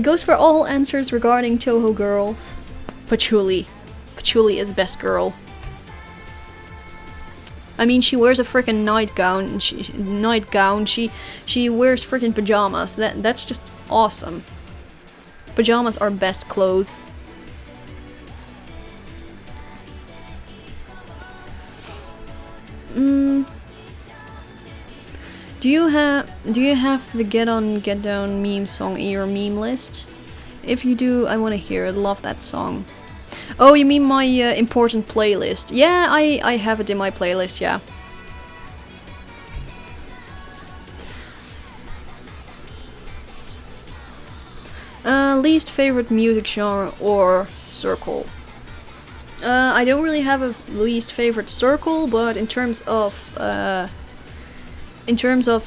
goes for all answers regarding Toho girls. Patchouli. Patchouli is best girl. I mean, she wears a freaking nightgown. She wears freaking pajamas. That's just awesome. Pajamas are best clothes. Do you have the Get On Get Down meme song in your meme list? If you do, I want to hear it. Love that song. Oh, you mean my important playlist? Yeah, I have it in my playlist, yeah. Least favorite music genre or circle? I don't really have a least favorite circle, but in terms of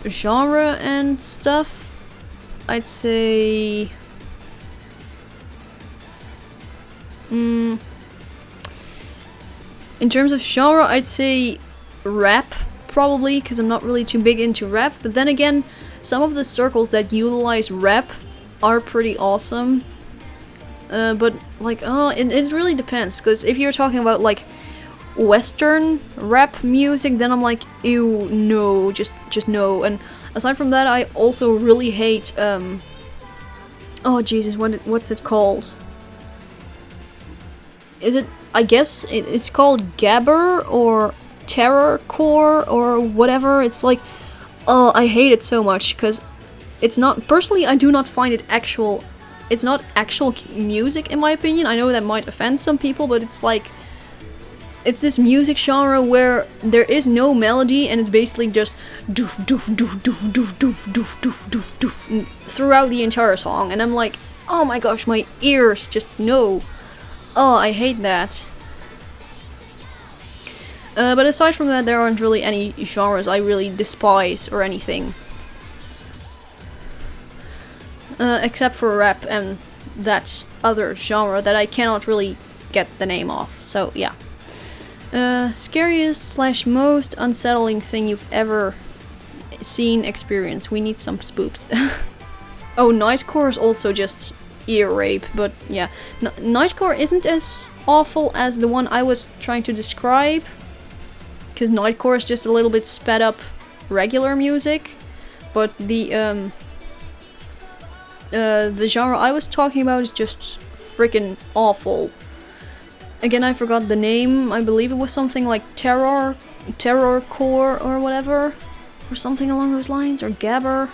genre and stuff, I'd say in terms of genre, I'd say rap, probably, because I'm not really too big into rap. But then again, some of the circles that utilize rap are pretty awesome. But like, it really depends. Because if you're talking about like Western rap music, then I'm like, ew, no, just no. And aside from that, I also really hate oh Jesus, what's it called? Is it? I guess it's called gabber or terrorcore or whatever. It's like, oh, I hate it so much because it's not. Personally, I do not find it actual. It's not actual music, in my opinion. I know that might offend some people, but it's like, it's this music genre where there is no melody and it's basically just doof doof doof doof doof doof doof doof doof doof throughout the entire song, and I'm like, oh my gosh, my ears just no. Oh, I hate that. But aside from that, there aren't really any genres I really despise or anything. Except for rap and that other genre that I cannot really get the name of. So, yeah. Scariest / most unsettling thing you've ever seen, experienced. We need some spoops. Oh, Nightcore is also just ear rape, but yeah. Nightcore isn't as awful as the one I was trying to describe, because Nightcore is just a little bit sped up regular music, but the genre I was talking about is just freaking awful. Again, I forgot the name. I believe it was something like terrorcore or whatever, or something along those lines, or gabber.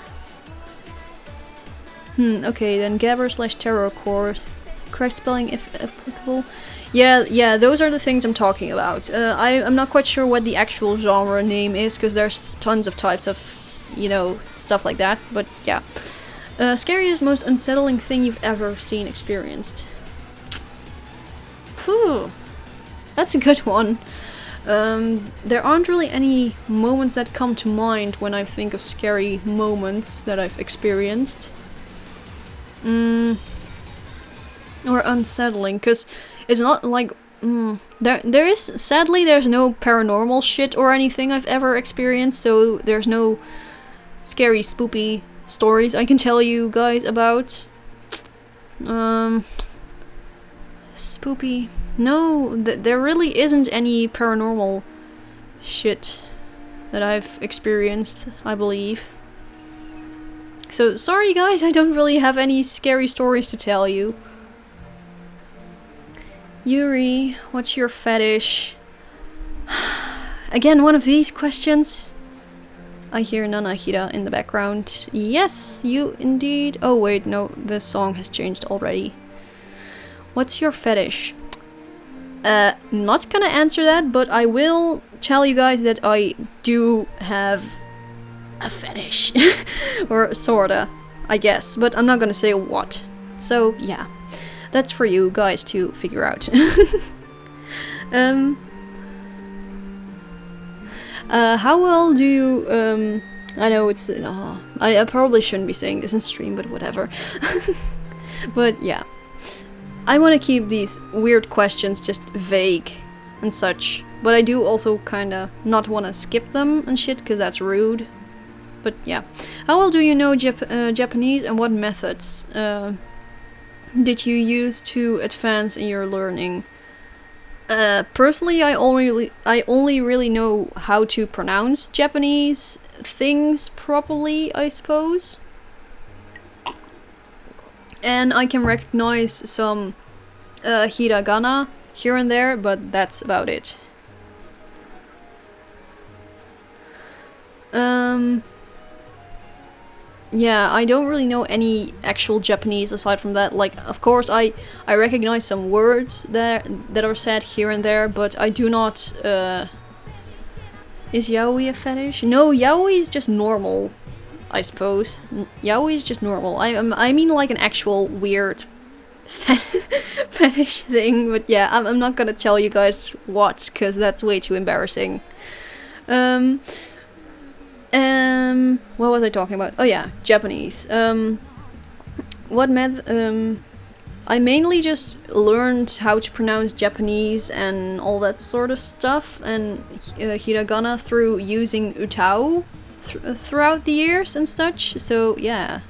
Okay, then gabber / terrorcore. Correct spelling if applicable. Yeah, those are the things I'm talking about. I'm not quite sure what the actual genre name is, because there's tons of types of, you know, stuff like that, but yeah. Scariest, most unsettling thing you've ever seen, experienced. Phew. That's a good one. There aren't really any moments that come to mind when I think of scary moments that I've experienced. Or unsettling, because it's not like there is, sadly, there's no paranormal shit or anything I've ever experienced, so there's no scary, spoopy stories I can tell you guys about. Spoopy. No, there really isn't any paranormal shit that I've experienced, I believe. So, sorry guys, I don't really have any scary stories to tell you. Yuri, what's your fetish? Again, one of these questions. I hear Nanahira in the background. Yes, you indeed. Oh wait, no, the song has changed already. What's your fetish? Not gonna answer that, but I will tell you guys that I do have a fetish. Or sorta, I guess, but I'm not gonna say what. So, yeah. That's for you guys to figure out. How well do you, I know it's, I probably shouldn't be saying this in stream, but whatever. But yeah. I want to keep these weird questions just vague and such, but I do also kinda not want to skip them and shit, because that's rude. But yeah. How well do you know Japanese, and what methods did you use to advance in your learning? Personally, I only really know how to pronounce Japanese things properly, I suppose. And I can recognize some hiragana here and there, but that's about it. Yeah, I don't really know any actual Japanese aside from that. Like, of course, I recognize some words that are said here and there, but I do not. Is yaoi a fetish? No, yaoi is just normal, I suppose. Yaoi is just normal. I mean like an actual weird fetish thing, but yeah, I'm not gonna tell you guys what, because that's way too embarrassing. What was I talking about? Oh yeah, Japanese. I mainly just learned how to pronounce Japanese and all that sort of stuff, and hiragana through using utao throughout the years and such, so yeah.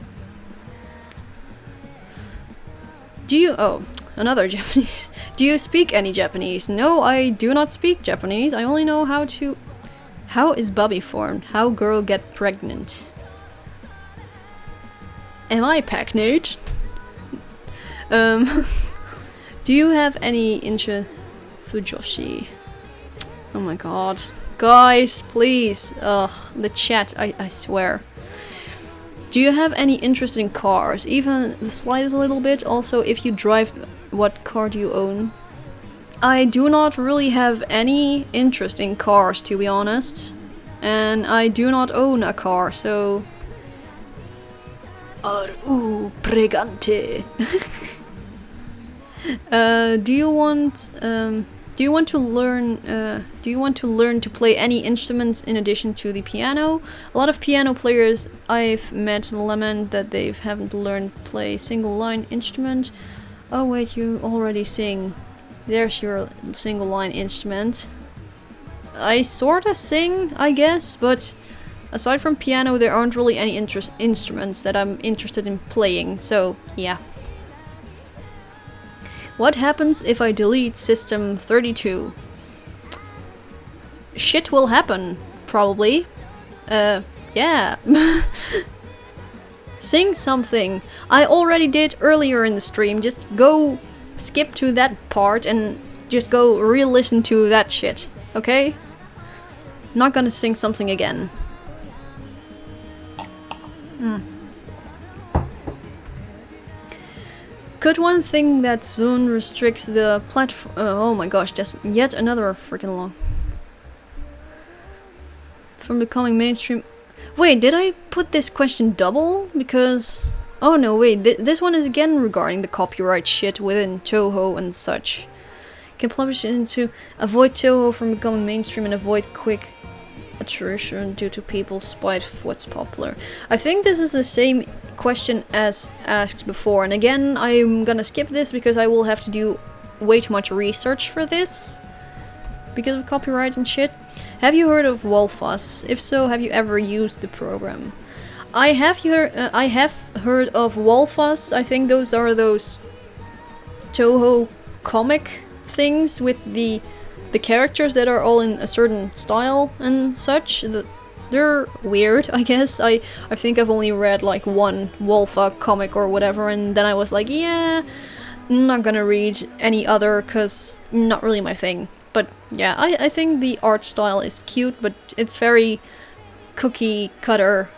Do you- oh, another Japanese. Do you speak any Japanese? No, I do not speak Japanese. I only know how to... How is Bubby formed? How girl get pregnant? Am I Packnate? Do you have any Fujoshi? Oh my god. Guys, please. Ugh, the chat, I swear. Do you have any interest in cars? Even the slightest little bit? Also, if you drive, what car do you own? I do not really have any interest in cars, to be honest. And I do not own a car, so... pregante. Do you want to learn to play any instruments in addition to the piano? A lot of piano players I've met lament that they haven't learned to play single line instrument. Oh wait, you already sing. There's your single line instrument. I sorta sing, I guess, but aside from piano there aren't really any instruments that I'm interested in playing, so yeah. What happens if I delete system 32? Shit will happen, probably. Yeah. Sing something. I already did earlier in the stream, just go skip to that part and just go re-listen to that shit, okay? Not gonna sing something again. Could one thing that Zune restricts the platform... oh my gosh, just yet another freaking long. From becoming mainstream... Wait, did I put this question double? Because... oh no, wait, this one is again regarding the copyright shit within Toho and such. Can publish it into... avoid Toho from becoming mainstream and avoid quick attrition due to people's spite of what's popular. I think this is the same question as asked before, and again I'm gonna skip this because I will have to do way too much research for this because of copyright and shit. Have you heard of Wolfus? If so, have you ever used the program? I have heard of Wolfus. I think those are those Toho comic things with the characters that are all in a certain style and such. They're weird, I guess. I think I've only read like one Wolfa comic or whatever, and then I was like, yeah, I'm not gonna read any other because not really my thing. But yeah, I think the art style is cute, but it's very cookie cutter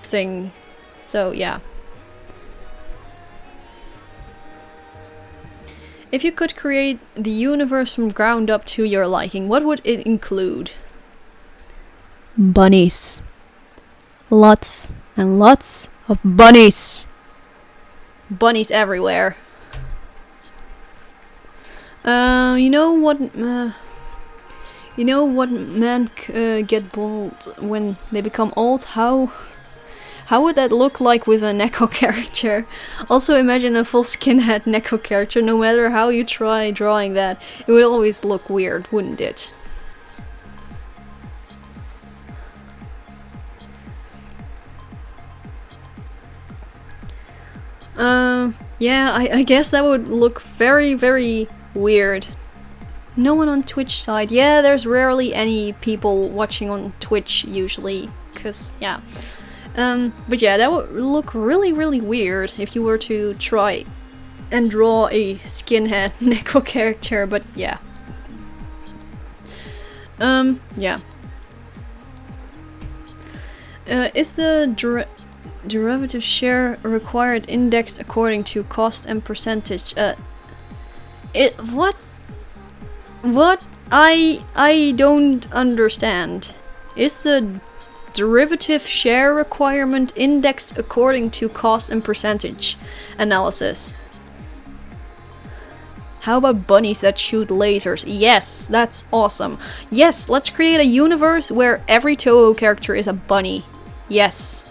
thing. So yeah. If you could create the universe from ground up to your liking, what would it include? Bunnies. Lots and lots of bunnies. Bunnies everywhere. You know what men get bald when they become old? How would that look like with a Neko character? Also imagine a full skinhead Neko character. No matter how you try drawing that, it would always look weird, wouldn't it? Yeah, I guess that would look very, very weird. No one on Twitch side. Yeah, there's rarely any people watching on Twitch usually, cause yeah. But yeah, that would look really, really weird if you were to try and draw a skinhead Neko character, but yeah. Yeah. Is the derivative share required indexed according to cost and percentage? What? I don't understand. Is the derivative share requirement indexed according to cost and percentage analysis? How about bunnies that shoot lasers? Yes, that's awesome. Yes, let's create a universe where every Toho character is a bunny. Yes.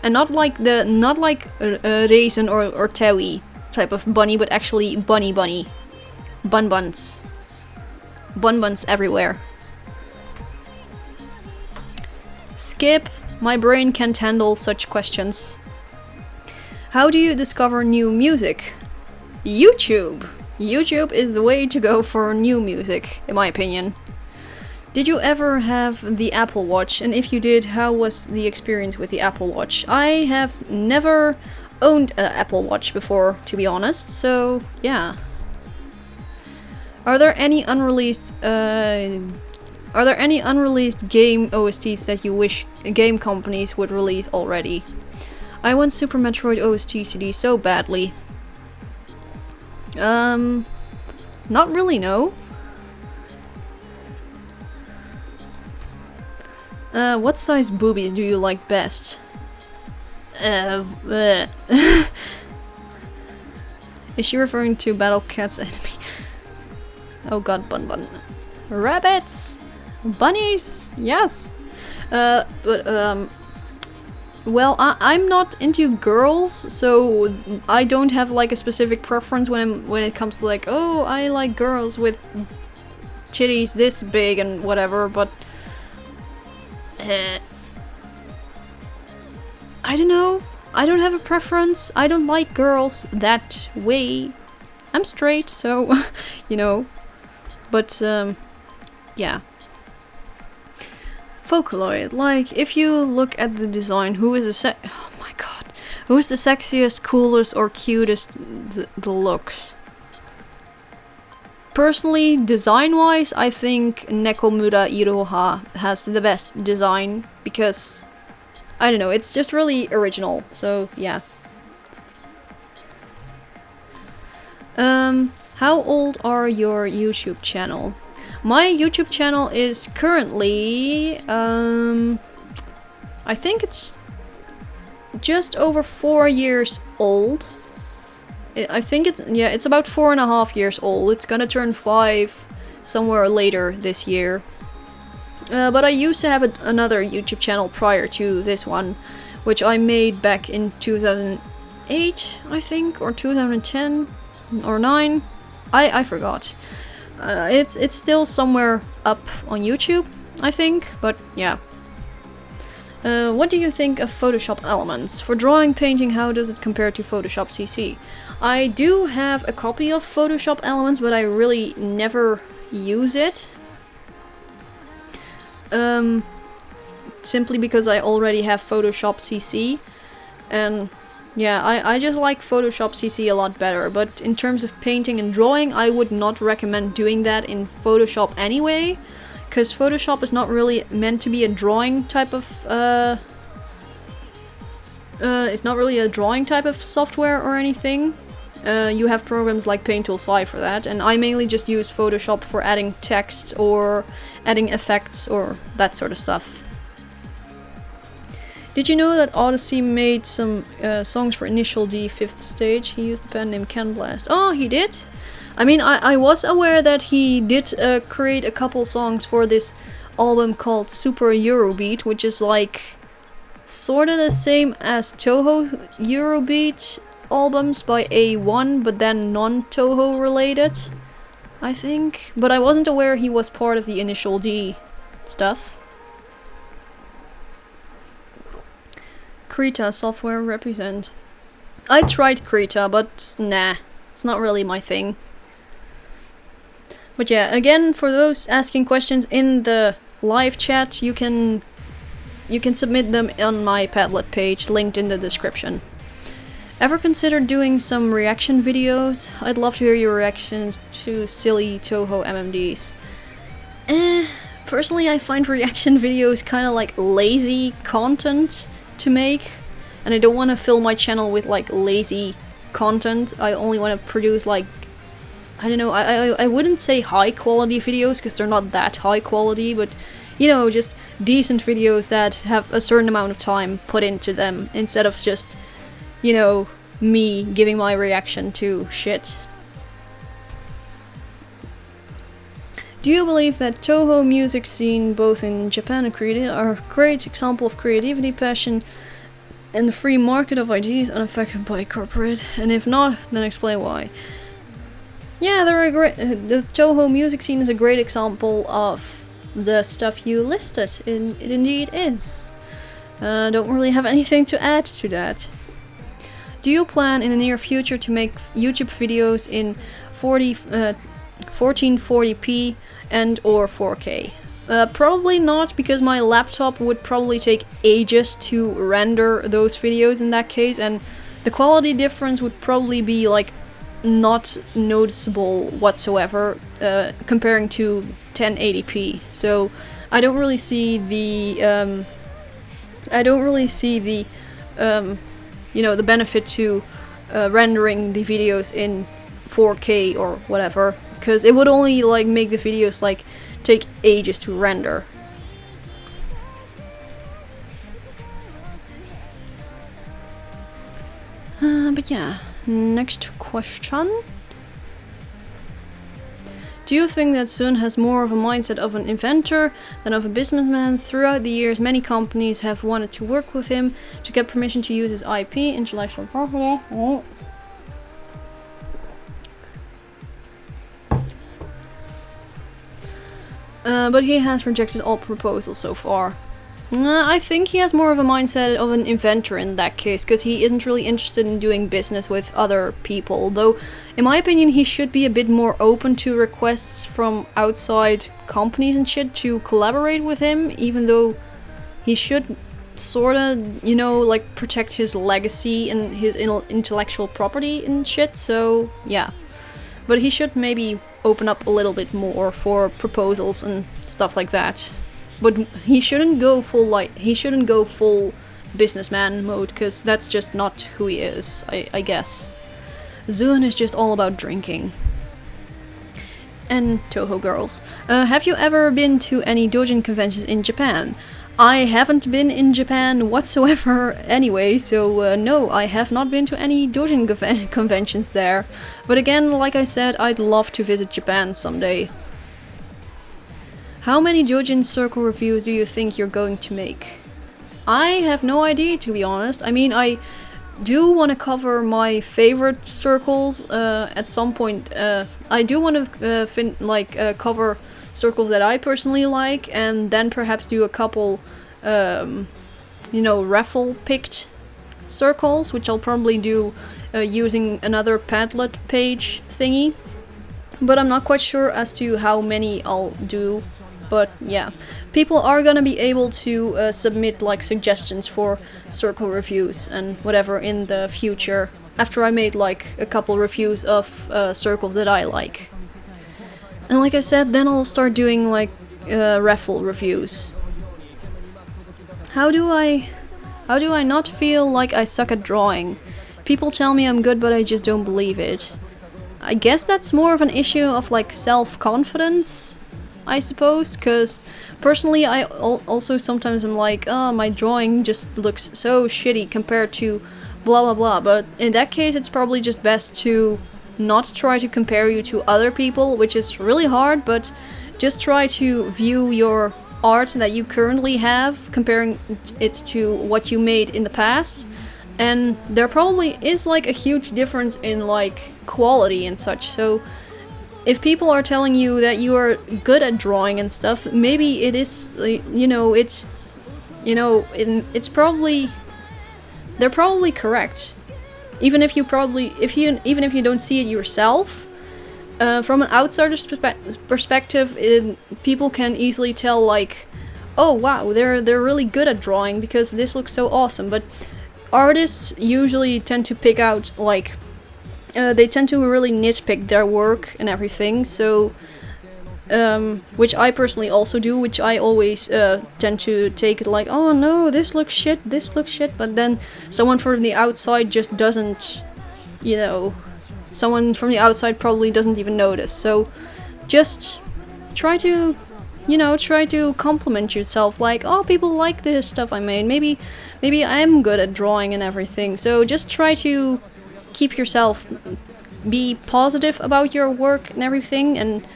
And not like Raisin or Tewi type of bunny, but actually bunny. Bun-buns. Bun-buns everywhere. Skip. My brain can't handle such questions. How do you discover new music? YouTube. YouTube is the way to go for new music, in my opinion. Did you ever have the Apple Watch? And if you did, how was the experience with the Apple Watch? I have never owned an Apple Watch before, to be honest, so yeah. Are there any unreleased game OSTs that you wish game companies would release already? I want Super Metroid OST CD so badly. Not really, no. What size boobies do you like best? Is she referring to Battle Cat's enemy? Oh god, bun. Rabbits! Bunnies! Yes! Well, I'm not into girls, so I don't have like a specific preference when it comes to like, oh, I like girls with titties this big and whatever, but I don't know. I don't have a preference. I don't like girls that way. I'm straight, so you know. But yeah. Vocaloid, like if you look at the design, who is the who's the sexiest, coolest, or cutest the looks? Personally, design-wise, I think Nekomura Iroha has the best design because I don't know, it's just really original. So yeah. How old are your YouTube channel? My YouTube channel is currently, I think it's just over 4 years old. I think it's about 4.5 years old. It's gonna turn 5 somewhere later this year. But I used to have another YouTube channel prior to this one, which I made back in 2008, I think, or 2010 or 9. I forgot. It's still somewhere up on YouTube, I think, but yeah. What do you think of Photoshop Elements? For drawing, painting, how does it compare to Photoshop CC? I do have a copy of Photoshop Elements, but I really never use it. Simply because I already have Photoshop CC, and yeah, I just like Photoshop CC a lot better, but in terms of painting and drawing, I would not recommend doing that in Photoshop anyway, because Photoshop is not really meant to be a drawing type of, it's not really a drawing type of software or anything. You have programs like Paint Tool SI for that, and I mainly just use Photoshop for adding text or adding effects or that sort of stuff. Did you know that Odyssey made some songs for Initial D 5th Stage? He used the pen name Ken Blast. Oh, he did? I mean, I was aware that he did create a couple songs for this album called Super Eurobeat, which is like sort of the same as Toho Eurobeat albums by A1, but then non-Toho related, I think. But I wasn't aware he was part of the Initial D stuff. Krita software represent. I tried Krita, but nah, it's not really my thing. But yeah, again, for those asking questions in the live chat, you can submit them on my Padlet page, linked in the description. Ever considered doing some reaction videos? I'd love to hear your reactions to silly Toho MMDs. Personally, I find reaction videos kind of like lazy content to make, and I don't want to fill my channel with like lazy content. I only want to produce like, I don't know, I wouldn't say high quality videos because they're not that high quality, but you know, just decent videos that have a certain amount of time put into them instead of just, you know, me giving my reaction to shit. Do you believe that Toho music scene, both in Japan and Korea, are a great example of creativity, passion, and the free market of ideas unaffected by corporate? And if not, then explain why. Yeah, they're a great. The Toho music scene is a great example of the stuff you listed. It indeed is. Don't really have anything to add to that. Do you plan in the near future to make YouTube videos in 1440p and or 4K? Probably not, because my laptop would probably take ages to render those videos in that case, and the quality difference would probably be like not noticeable whatsoever comparing to 1080p. So I don't really see the you know, the benefit to rendering the videos in 4K or whatever, because it would only like make the videos like take ages to render. But yeah, next question. Do you think that Sun has more of a mindset of an inventor than of a businessman? Throughout the years, many companies have wanted to work with him to get permission to use his IP, intellectual property. But he has rejected all proposals so far. I think he has more of a mindset of an inventor in that case, because he isn't really interested in doing business with other people. Though, in my opinion, he should be a bit more open to requests from outside companies and shit to collaborate with him, even though he should sorta, you know, like protect his legacy and his intellectual property and shit, so yeah. But he should maybe open up a little bit more for proposals and stuff like that. But he shouldn't go full businessman mode, because that's just not who he is, I guess. Zoon is just all about drinking. And Toho girls. Have you ever been to any doujin conventions in Japan? I haven't been in Japan whatsoever anyway, so no, I have not been to any doujin conventions there. But again, like I said, I'd love to visit Japan someday. How many doujin circle reviews do you think you're going to make? I have no idea, to be honest. I mean, I do want to cover my favorite circles at some point. I do want to cover circles that I personally like, and then perhaps do a couple, raffle picked circles, which I'll probably do using another Padlet page thingy. But I'm not quite sure as to how many I'll do. But yeah, people are gonna be able to submit like suggestions for circle reviews and whatever in the future, after I made like a couple reviews of circles that I like. And like I said, then I'll start doing like raffle reviews. How do I not feel like I suck at drawing? People tell me I'm good, but I just don't believe it. I guess that's more of an issue of like self-confidence, I suppose, because personally I also sometimes am like, oh, my drawing just looks so shitty compared to blah blah blah, but in that case it's probably just best to not try to compare you to other people, which is really hard, but just try to view your art that you currently have, comparing it to what you made in the past, and there probably is like a huge difference in like quality and such. So if people are telling you that you are good at drawing and stuff, maybe it is, it's probably, they're probably correct. Even if you don't see it yourself, from an outsider's perspective, people can easily tell like, oh wow, they're really good at drawing because this looks so awesome. But artists usually tend to pick out like, they tend to really nitpick their work and everything, so which I personally also do, which I always tend to take it like, oh no, this looks shit, but then someone from the outside just doesn't, someone from the outside probably doesn't even notice. So just try to compliment yourself, like, oh, people like this stuff I made, maybe I'm good at drawing and everything. So just try to keep yourself, be positive about your work and everything, and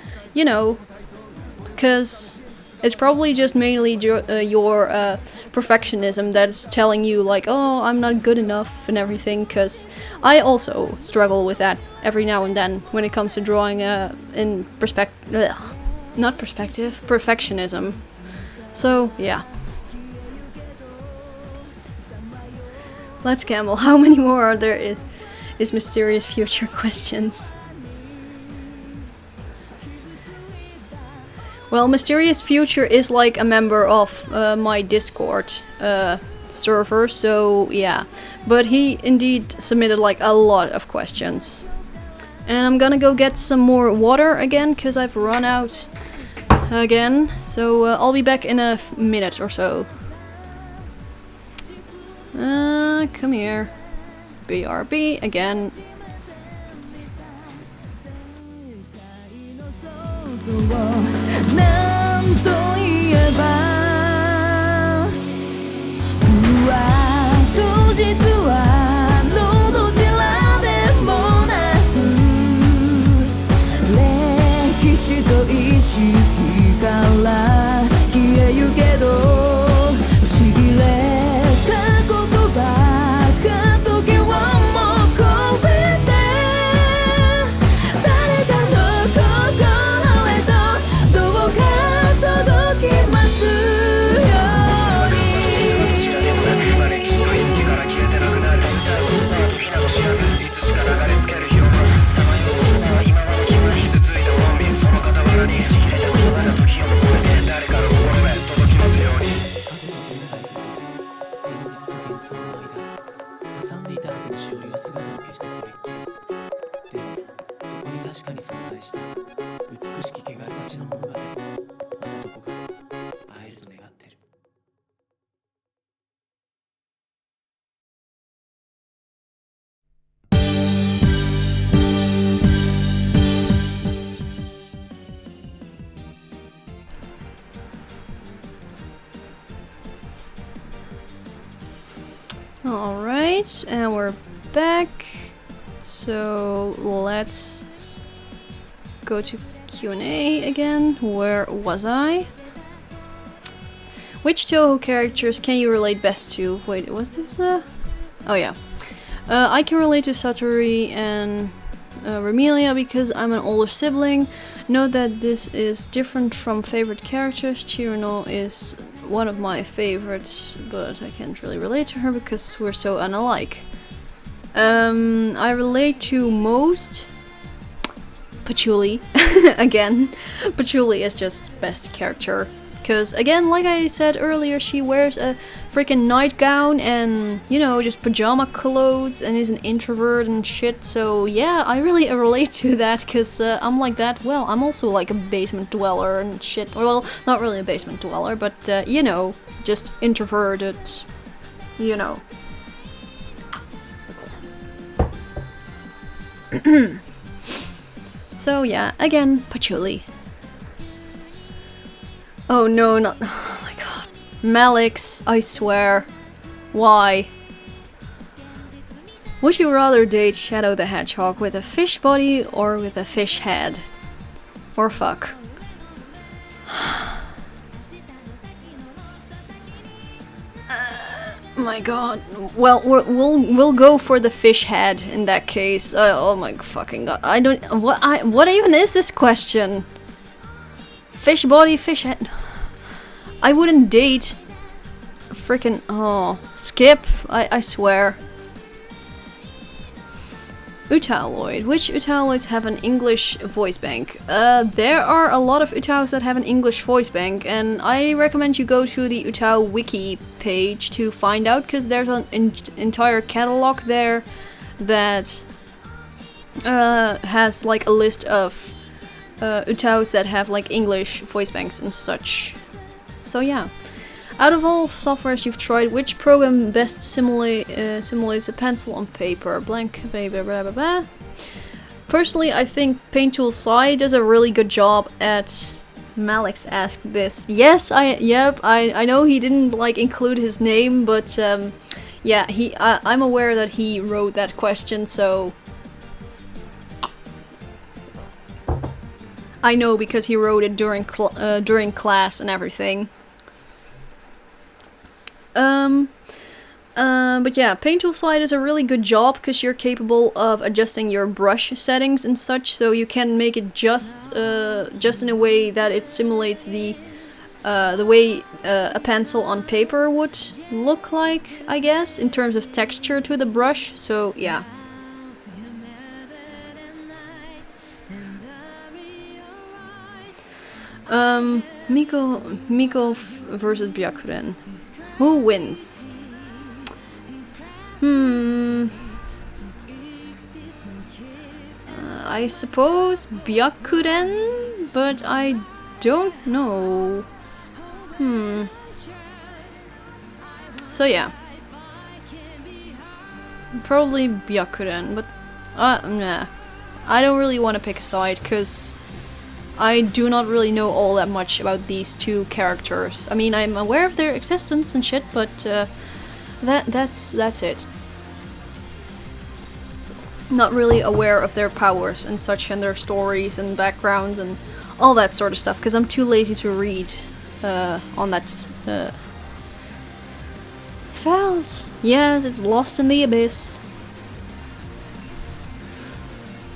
because it's probably just mainly your perfectionism that's telling you like, oh, I'm not good enough and everything, because I also struggle with that every now and then when it comes to drawing in perfectionism. So yeah. Let's gamble. How many more are there? Is mysterious future questions. Well, mysterious future is like a member of my Discord server, so yeah. But he indeed submitted like a lot of questions. And I'm gonna go get some more water again, because I've run out again. So I'll be back in a minute or so. Come here. BRB again. Alright, and we're back. So let's go to Q&A again. Where was I? Which Toho characters can you relate best to? Wait, was this Oh yeah. I can relate to Satori and Remelia because I'm an older sibling. Note that this is different from favorite characters. Chirino is one of my favorites, but I can't really relate to her because we're so unalike. I relate to most Patchouli. Again, Patchouli is just best character. Because, again, like I said earlier, she wears a freaking nightgown and, you know, just pajama clothes and is an introvert and shit. So, yeah, I really relate to that because I'm like that. Well, I'm also like a basement dweller and shit. Well, not really a basement dweller, but, you know, just introverted, you know. So, yeah, again, Patchouli. Oh no, not- oh my god. Malix, I swear. Why? Would you rather date Shadow the Hedgehog with a fish body or with a fish head? Or fuck? My god. Well, we'll go for the fish head in that case. Oh my fucking god. I don't- what even is this question? Fish body, fish head. I wouldn't date freaking Skip, I swear. Utaloid. Which Utaloids have an English voice bank? There are a lot of Utaos that have an English voice bank, and I recommend you go to the Utao wiki page to find out, because there's an entire catalog there that has like a list of Utaos that have like English voice banks and such. So yeah. Out of all softwares you've tried, which program best simulates a pencil on paper? Blank paper, blah blah blah. Personally, I think Paint Tool Sai does a really good job at. Malix asked this. Yes, I know he didn't like include his name, but yeah, I'm aware that he wrote that question, so I know because he wrote it during class and everything. But yeah, Paint Tool Slide is a really good job because you're capable of adjusting your brush settings and such, so you can make it just in a way that it simulates the way a pencil on paper would look like, I guess, in terms of texture to the brush. So yeah. Miko versus Byakuren. Who wins? I suppose Byakuren, but I don't know. So yeah. Probably Byakuren, but nah. I don't really want to pick a side, because I do not really know all that much about these two characters. I mean, I'm aware of their existence and shit, but that's it. Not really aware of their powers and such, and their stories and backgrounds and all that sort of stuff, because I'm too lazy to read on that felt. Yes, it's lost in the abyss.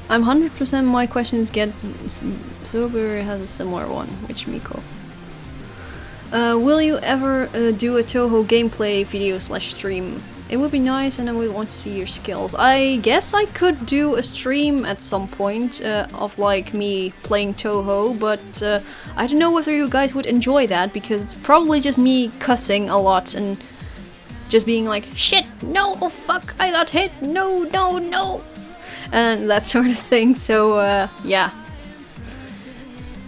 I'm 100% my question is get Sober has a similar one. Which Miko? Will you ever do a Toho gameplay video / stream? It would be nice, and I would want to see your skills. I guess I could do a stream at some point of like me playing Toho, but I don't know whether you guys would enjoy that, because it's probably just me cussing a lot and just being like, shit, no, oh fuck, I got hit, no, no, no, and that sort of thing. So yeah.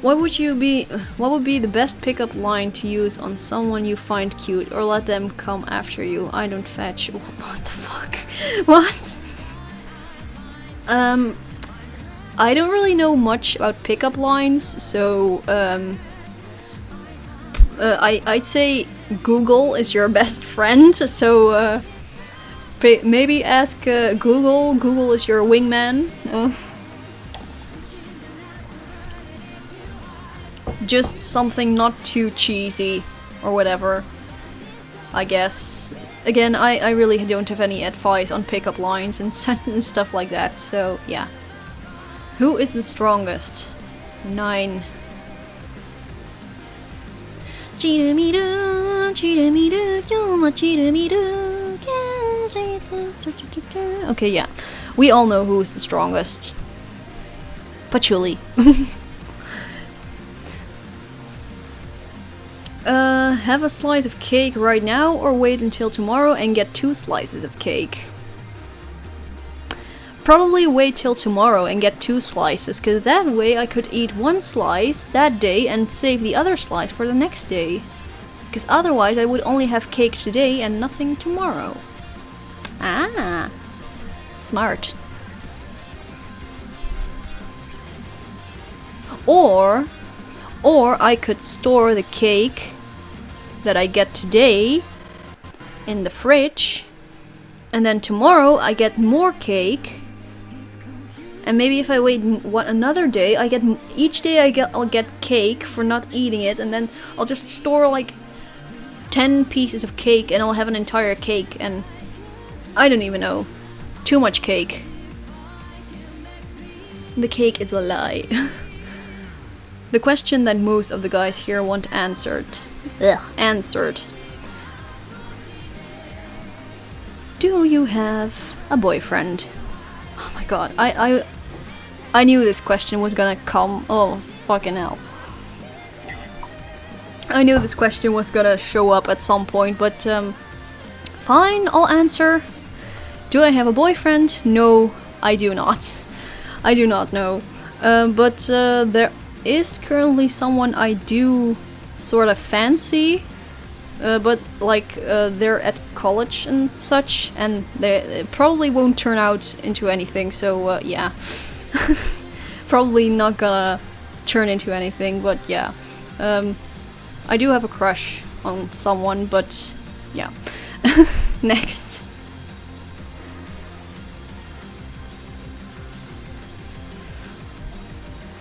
What would be the best pickup line to use on someone you find cute, or let them come after you? I don't fetch. What the fuck? What? I don't really know much about pickup lines, so I'd say Google is your best friend. So maybe ask Google. Google is your wingman. Just something not too cheesy or whatever, I guess. Again, I really don't have any advice on pickup lines and stuff like that, so yeah. Who is the strongest? 9. Okay, yeah. We all know who is the strongest. Patchouli. Have a slice of cake right now or wait until tomorrow and get 2 slices of cake? Probably wait till tomorrow and get 2 slices, cause that way I could eat 1 slice that day and save the other slice for the next day. Cause otherwise I would only have cake today and nothing tomorrow. Ah, smart. Or I could store the cake that I get today in the fridge, and then tomorrow I get more cake, and maybe if I wait another day, each day I'll get cake for not eating it, and then I'll just store like 10 pieces of cake and I'll have an entire cake, and I don't even know, too much cake. The cake is a lie. The question that most of the guys here want answered. Answered. Do you have a boyfriend? Oh my god, I knew this question was gonna come. Oh, fucking hell. I knew this question was gonna show up at some point, but fine, I'll answer. Do I have a boyfriend? No, I do not. I do not know. But there is currently someone I do sort of fancy, but like they're at college and such, and they probably won't turn out into anything, so yeah. Probably not gonna turn into anything, but yeah. I do have a crush on someone, but yeah. Next.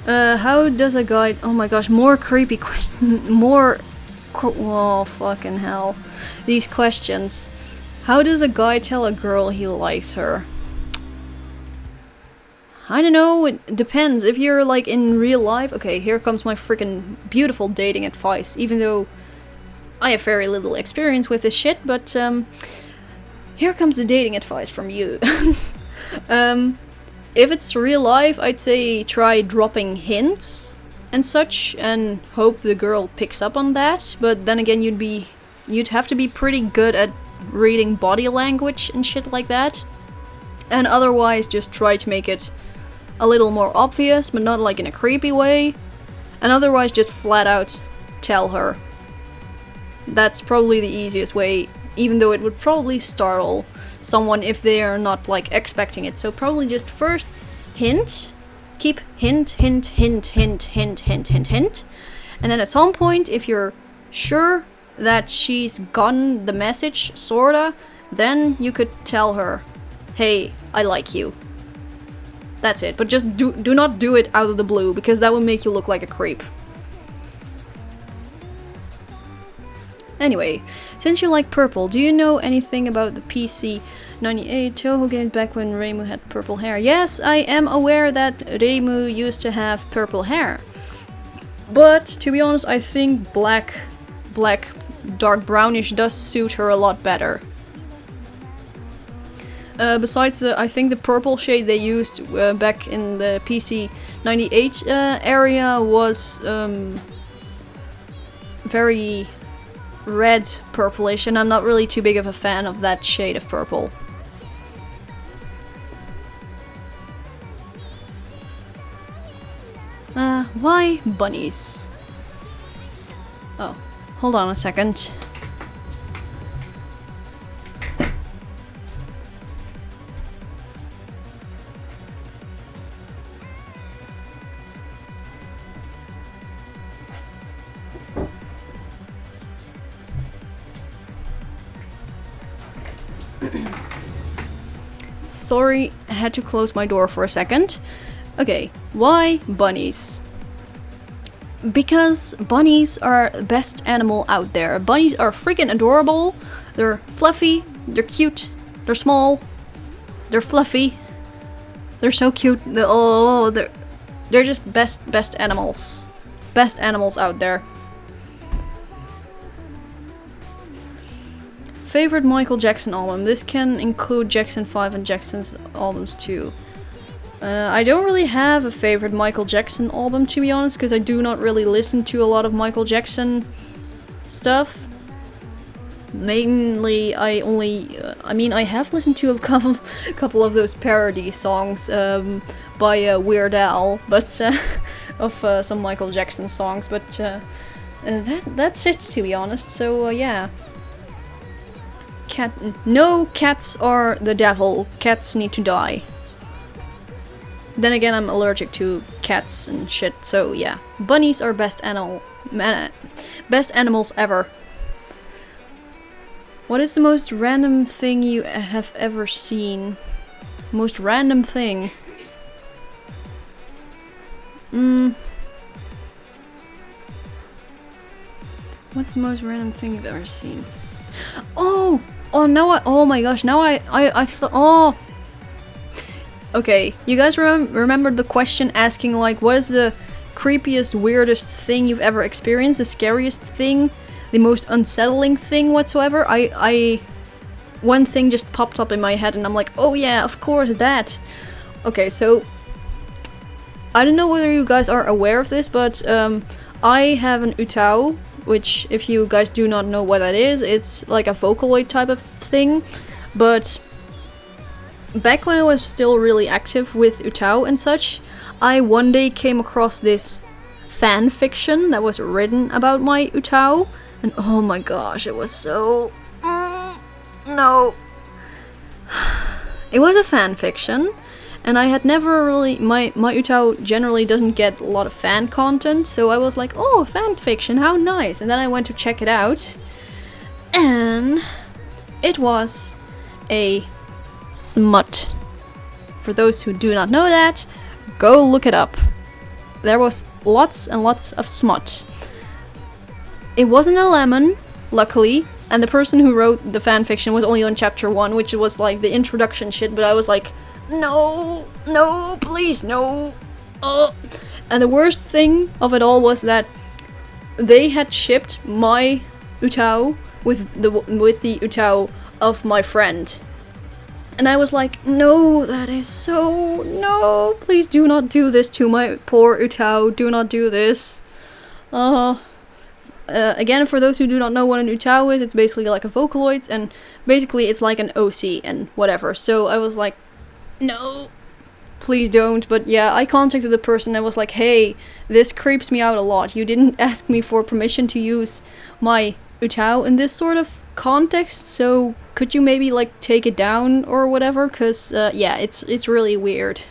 How does a guy... Oh my gosh, more creepy question... Oh, fucking hell. These questions. How does a guy tell a girl he likes her? I don't know, it depends. If you're like in real life... Okay, here comes my freaking beautiful dating advice. Even though I have very little experience with this shit, but here comes the dating advice from you. If it's real life, I'd say try dropping hints and such and hope the girl picks up on that. But then again, you'd have to be pretty good at reading body language and shit like that. And otherwise, just try to make it a little more obvious, but not like in a creepy way. And otherwise, just flat out tell her. That's probably the easiest way, even though it would probably startle someone if they are not like expecting it. So probably just first hint, keep hint, hint, hint, hint, hint, hint, hint, hint, and then at some point, if you're sure that she's gotten the message, sorta, then you could tell her, hey, I like you. That's it, but just do not do it out of the blue, because that would make you look like a creep. Anyway, since you like purple, do you know anything about the PC 98 Toho game back when Reimu had purple hair? Yes, I am aware that Reimu used to have purple hair. But, to be honest, I think black, dark brownish does suit her a lot better. Besides, I think the purple shade they used back in the PC 98 area was very red purplish, and I'm not really too big of a fan of that shade of purple. Why bunnies? Oh, hold on a second. Sorry, I had to close my door for a second. Okay, why bunnies? Because bunnies are the best animal out there. Bunnies are freaking adorable. They're fluffy, They're cute. They're small. They're fluffy. They're so cute. They're just best animals. Best animals out there. Favorite Michael Jackson album. This can include Jackson 5 and Jackson's albums too. I don't really have a favorite Michael Jackson album, to be honest, because I do not really listen to a lot of Michael Jackson stuff. Mainly, I have listened to a couple of those parody songs by Weird Al, but of some Michael Jackson songs, but that's it, to be honest. So yeah. No, cats are the devil. Cats need to die. Then again, I'm allergic to cats and shit, so yeah. Bunnies are best animals ever. What is the most random thing you have ever seen? Most random thing? What's the most random thing you've ever seen? Oh my gosh, now I thought, oh. Okay, you guys remember the question asking like, what is the creepiest, weirdest thing you've ever experienced? The scariest thing? The most unsettling thing whatsoever? One thing just popped up in my head and I'm like, oh yeah, of course, that. Okay, so I don't know whether you guys are aware of this, but I have an Utao, which if you guys do not know what that is, it's like a Vocaloid type of thing, but back when I was still really active with Utao and such, I one day came across this fan fiction that was written about my Utao, and oh my gosh, it was so... no. It was a fan fiction, and I had never really... My Utao generally doesn't get a lot of fan content, so I was like, oh, fan fiction, how nice. And then I went to check it out, and it was a smut. For those who do not know that, go look it up. There was lots and lots of smut. It wasn't a lemon, luckily, and the person who wrote the fanfiction was only on chapter 1, which was like the introduction shit, but I was like, no, please, no. And the worst thing of it all was that they had shipped my Utao with the Utao of my friend. And I was like, no, that is so... no, please do not do this to my poor Utao. Do not do this. Again, for those who do not know what an Utao is, it's basically like a Vocaloid, and basically it's like an OC and whatever. So I was like, no, please don't. But yeah, I contacted the person and was like, hey, this creeps me out a lot. You didn't ask me for permission to use my Utao in this sort of context, so could you maybe like take it down or whatever? Cause yeah, it's really weird.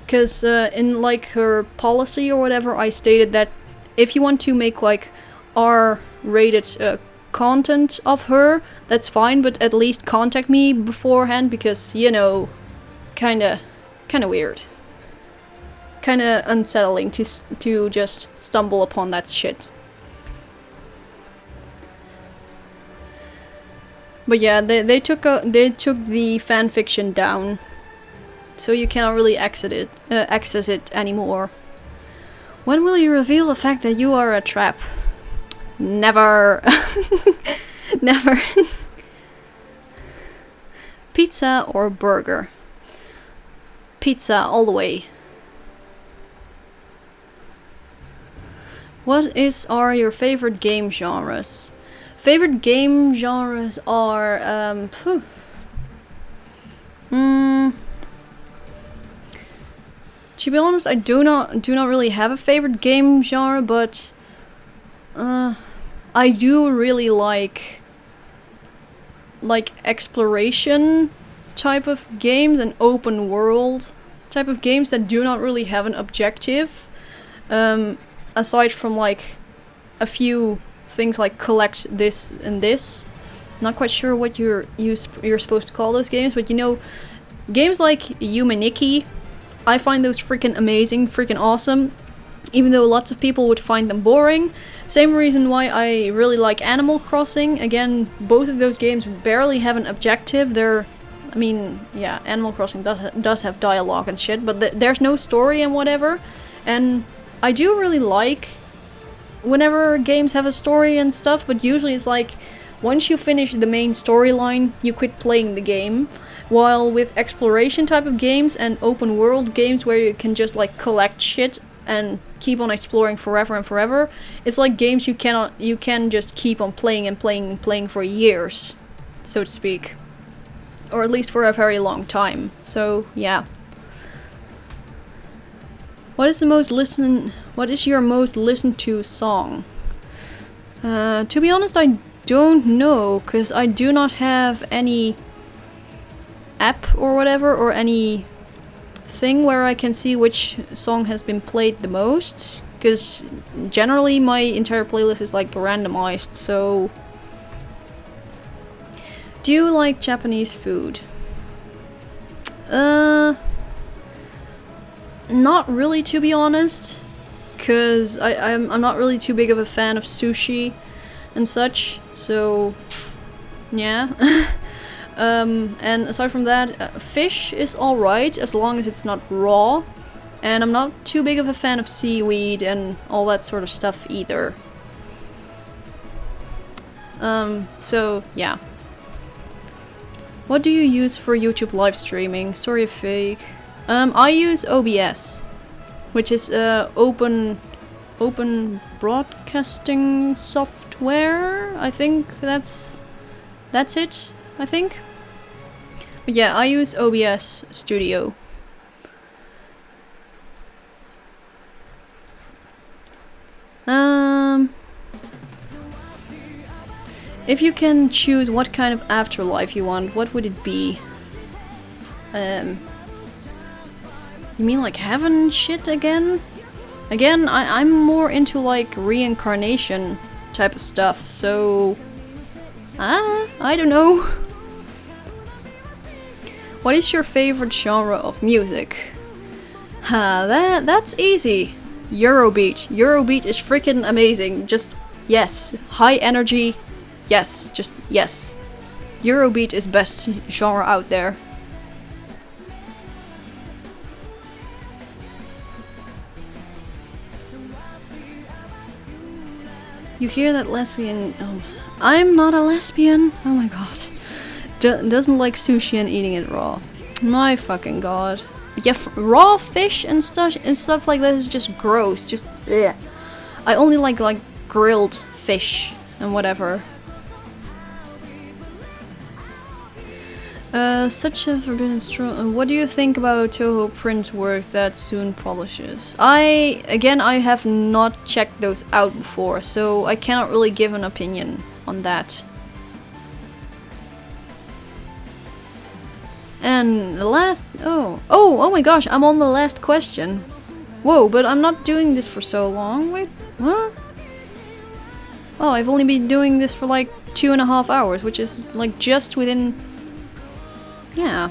Cause in like her policy or whatever, I stated that if you want to make like R-rated content of her, that's fine, but at least contact me beforehand, because you know, kinda weird, kinda unsettling to just stumble upon that shit. But yeah, they took the fanfiction down, so you cannot really access it anymore. When will you reveal the fact that you are a trap? Never. Never. Pizza or burger? Pizza all the way. What are your favorite game genres? Favorite game genres are to be honest, I do not really have a favorite game genre, but I do really like exploration type of games and open world type of games that do not really have an objective, aside from like a few things like collect this and this. Not quite sure what you're supposed to call those games, but you know, games like Humaniki, I find those freaking amazing, freaking awesome. even though lots of people would find them boring. Same reason why I really like Animal Crossing. Again, both of those games barely have an objective. I mean, yeah, Animal Crossing does have dialogue and shit, but there's no story and whatever. And I do really like whenever games have a story and stuff, but usually it's like, once you finish the main storyline, you quit playing the game. While with exploration type of games and open world games where you can just like collect shit and keep on exploring forever and forever, it's like games you can just keep on playing and playing and playing for years, so to speak. Or at least for a very long time. So yeah. What is your most listened to song? To be honest, I don't know, because I do not have any app or whatever, or any thing where I can see which song has been played the most, because generally my entire playlist is like randomized. So do you like Japanese food? Not really, to be honest, because I'm not really too big of a fan of sushi and such, so yeah. And aside from that, fish is alright as long as it's not raw, and I'm not too big of a fan of seaweed and all that sort of stuff either. So yeah. What do you use for YouTube live streaming? Sorry if fake. I use OBS, which is open broadcasting software. I think that's it, I think. But yeah, I use OBS Studio. If you can choose what kind of afterlife you want, what would it be? You mean like heaven shit again? Again, I'm more into like reincarnation type of stuff, so I don't know. What is your favorite genre of music? That's easy. Eurobeat. Eurobeat is freaking amazing. Just yes, high energy. Yes, just yes. Eurobeat is best genre out there. You hear that lesbian? Oh, I'm not a lesbian. Oh my god. Doesn't like sushi and eating it raw. My fucking god. But yeah, raw fish and stuff like that is just gross. Just ugh. I only like grilled fish and whatever. Such a forbidden stroll. What do you think about Toho print work that soon publishes? I have not checked those out before, so I cannot really give an opinion on that. And the last... Oh my gosh, I'm on the last question. Whoa, but I'm not doing this for so long. Wait, what? Oh, I've only been doing this for like 2.5 hours, which is like just within... Yeah.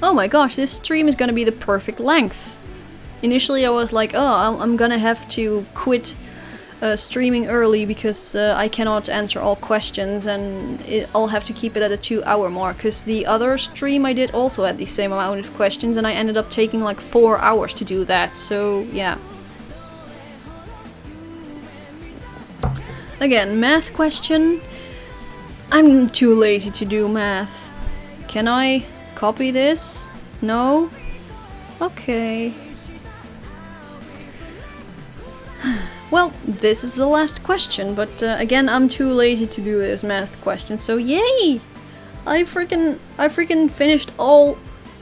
Oh my gosh, this stream is gonna be the perfect length. Initially I was like, oh, I'm gonna have to quit streaming early because I cannot answer all questions, and I'll have to keep it at a 2-hour mark, because the other stream I did also had the same amount of questions, and I ended up taking like 4 hours to do that, so yeah. Again, math question. I'm too lazy to do math. Can I copy this? No? Okay. Well, this is the last question, but again, I'm too lazy to do this math question, so yay! I freaking finished all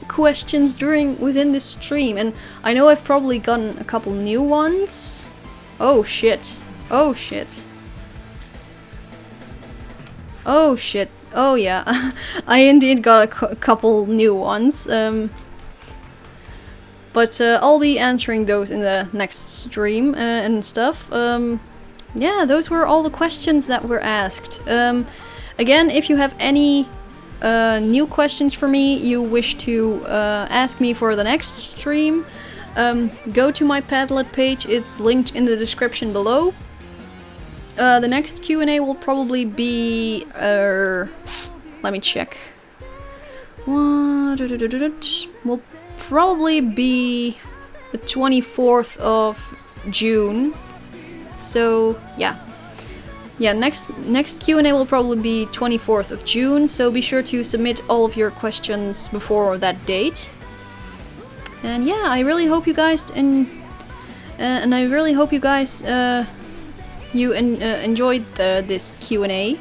questions within this stream, and I know I've probably gotten a couple new ones. Oh shit. Oh shit. Oh shit. Oh yeah, I indeed got a couple new ones, but I'll be answering those in the next stream and stuff. Yeah, those were all the questions that were asked. Again, if you have any new questions for me you wish to ask me for the next stream, go to my Padlet page. It's linked in the description below. The next Q&A will probably be... let me check. Will probably be the 24th of June. So, yeah. Yeah, next Q&A will probably be 24th of June, so be sure to submit all of your questions before that date. And yeah, I really hope you guys enjoyed this Q&A.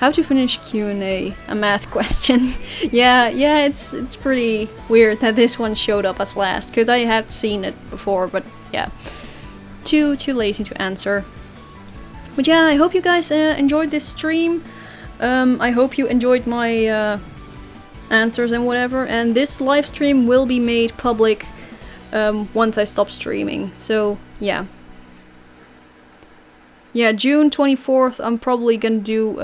How to finish Q&A? A math question. yeah, it's pretty weird that this one showed up as last, because I had seen it before, but yeah, too lazy to answer. But yeah, I hope you guys enjoyed this stream. I hope you enjoyed my answers and whatever. And this live stream will be made public once I stop streaming. So yeah. Yeah, June 24th. I'm probably gonna do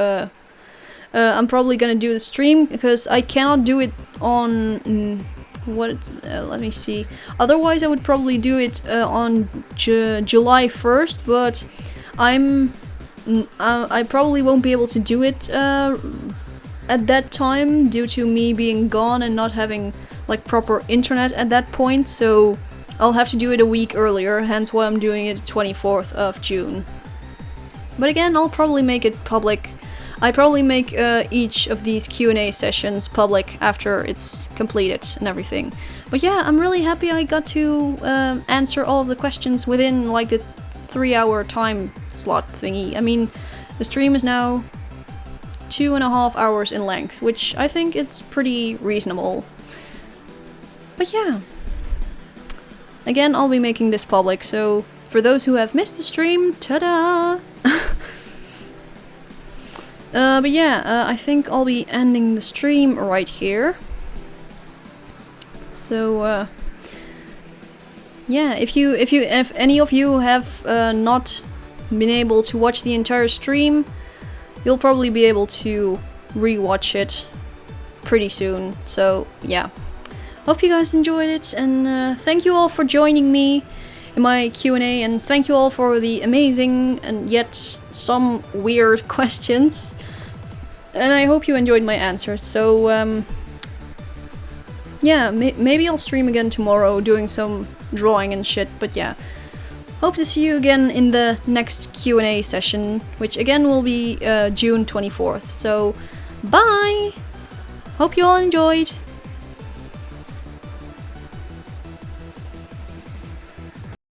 the stream because I cannot do it on let me see. Otherwise, I would probably do it on July 1st, but I probably won't be able to do it at that time due to me being gone and not having like proper internet at that point, so I'll have to do it a week earlier, hence why I'm doing it 24th of June. But again, I'll probably make it public. I probably make each of these Q&A sessions public after it's completed and everything. But yeah, I'm really happy I got to answer all of the questions within like the 3-hour time slot thingy. I mean, the stream is now 2.5 hours in length, which I think is pretty reasonable. But yeah. Again, I'll be making this public, so for those who have missed the stream, ta-da! But yeah, I think I'll be ending the stream right here. So, yeah, if any of you have not been able to watch the entire stream, you'll probably be able to rewatch it pretty soon. So, yeah. Hope you guys enjoyed it, and thank you all for joining me in my Q&A, and thank you all for the amazing and yet some weird questions. And I hope you enjoyed my answers. So, yeah, maybe I'll stream again tomorrow doing some drawing and shit, but yeah. Hope to see you again in the next Q&A session, which again will be June 24th. So, bye! Hope you all enjoyed!